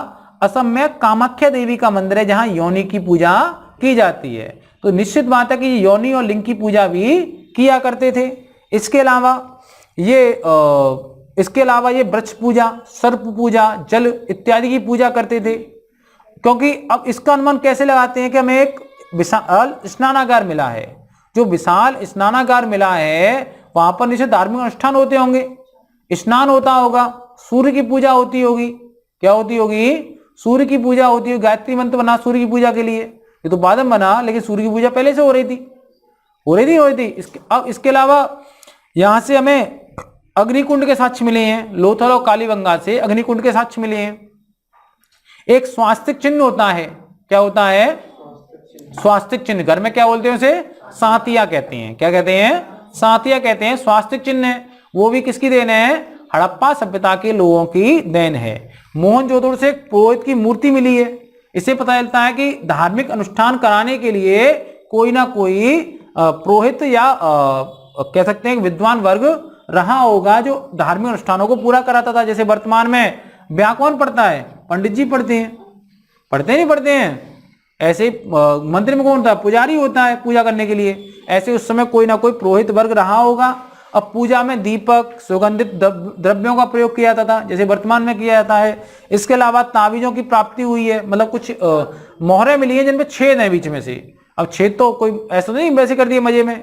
असम में कामाख्या देवी का मंदिर है, जहां योनि की पूजा की जाती है। तो निश्चित बात है कि योनि और लिंग की पूजा भी किया करते थे। इसके अलावा ये इसके अलावा ये वृक्ष पूजा, सर्प पूजा, जल इत्यादि की पूजा करते थे। क्योंकि अब इसका अनुमान कैसे लगाते हैं कि हमें एक विशाल स्नानागार मिला है, जो विशाल स्नानागार मिला है वहां पर नीचे धार्मिक अनुष्ठान होते होंगे, स्नान होता होगा, सूर्य की पूजा होती होगी। क्या होती होगी? सूर्य की पूजा होती होगी। गायत्री मंत्र बना सूर्य की पूजा के लिए, ये तो बाद में बना, लेकिन सूर्य की पूजा पहले से हो रही थी। अब इसके अलावा यहां से हमें अग्निकुंड के साक्ष्य मिले हैं, लोथल और कालीबंगा से अग्निकुंड के साक्ष्य मिले हैं। एक स्वास्तिक चिन्ह होता है। क्या होता है? स्वास्तिक चिन्ह। घर में क्या बोलते हैं उसे? सांतिया कहते हैं। क्या कहते हैं? सांतिया कहते हैं। स्वास्तिक चिन्ह है, वो भी किसकी देन है? हड़प्पा सभ्यता के लोगों की देन है। मोहनजोदड़ो से एक पुरोहित की मूर्ति मिली है। इससे पता चलता है कि धार्मिक अनुष्ठान कराने के लिए कोई ना कोई पुरोहित या कह सकते हैं विद्वान वर्ग रहा होगा जो धार्मिक अनुष्ठानों को पूरा कराता था। जैसे वर्तमान में ब्याह कौन पढ़ता है? पंडित जी पढ़ते हैं। नहीं पढ़ते हैं? ऐसे मंदिर में कौन होता है? पुजारी होता है पूजा करने के लिए। ऐसे उस समय कोई ना कोई पुरोहित वर्ग रहा होगा। अब पूजा में दीपक, सुगंधित द्रव्यों का प्रयोग किया जाता था, जैसे वर्तमान में किया जाता है। इसके अलावा ताबीजों की प्राप्ति हुई है, मतलब कुछ मोहरें मिली हैं जिनमें छेद है बीच में से। अब छेद तो कोई ऐसा नहीं वैसे कर दिए मजे में,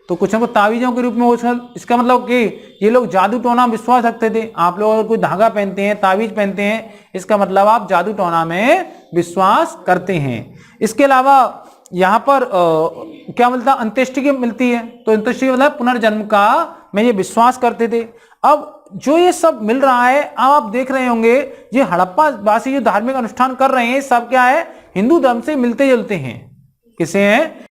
तो कुछ ना कुछ ताबीजों के रूप में। इसका मतलब कि ये लोग जादू टोना विश्वास रखते थे। आप लोग अगर कोई धागा पहनते हैं, ताबीज पहनते हैं, इसका मतलब आप जादू टोना में विश्वास करते हैं। इसके अलावा यहाँ पर क्या मिलता? अंत्येष्टि मिलती है। तो अंत्येष्टि मतलब पुनर्जन्म का में ये विश्वास करते थे। अब जो ये सब मिल रहा है, अब आप देख रहे होंगे ये हड़प्पा वासी जो धार्मिक अनुष्ठान कर रहे हैं सब क्या है? हिंदू धर्म से मिलते जुलते हैं। किसे हैं?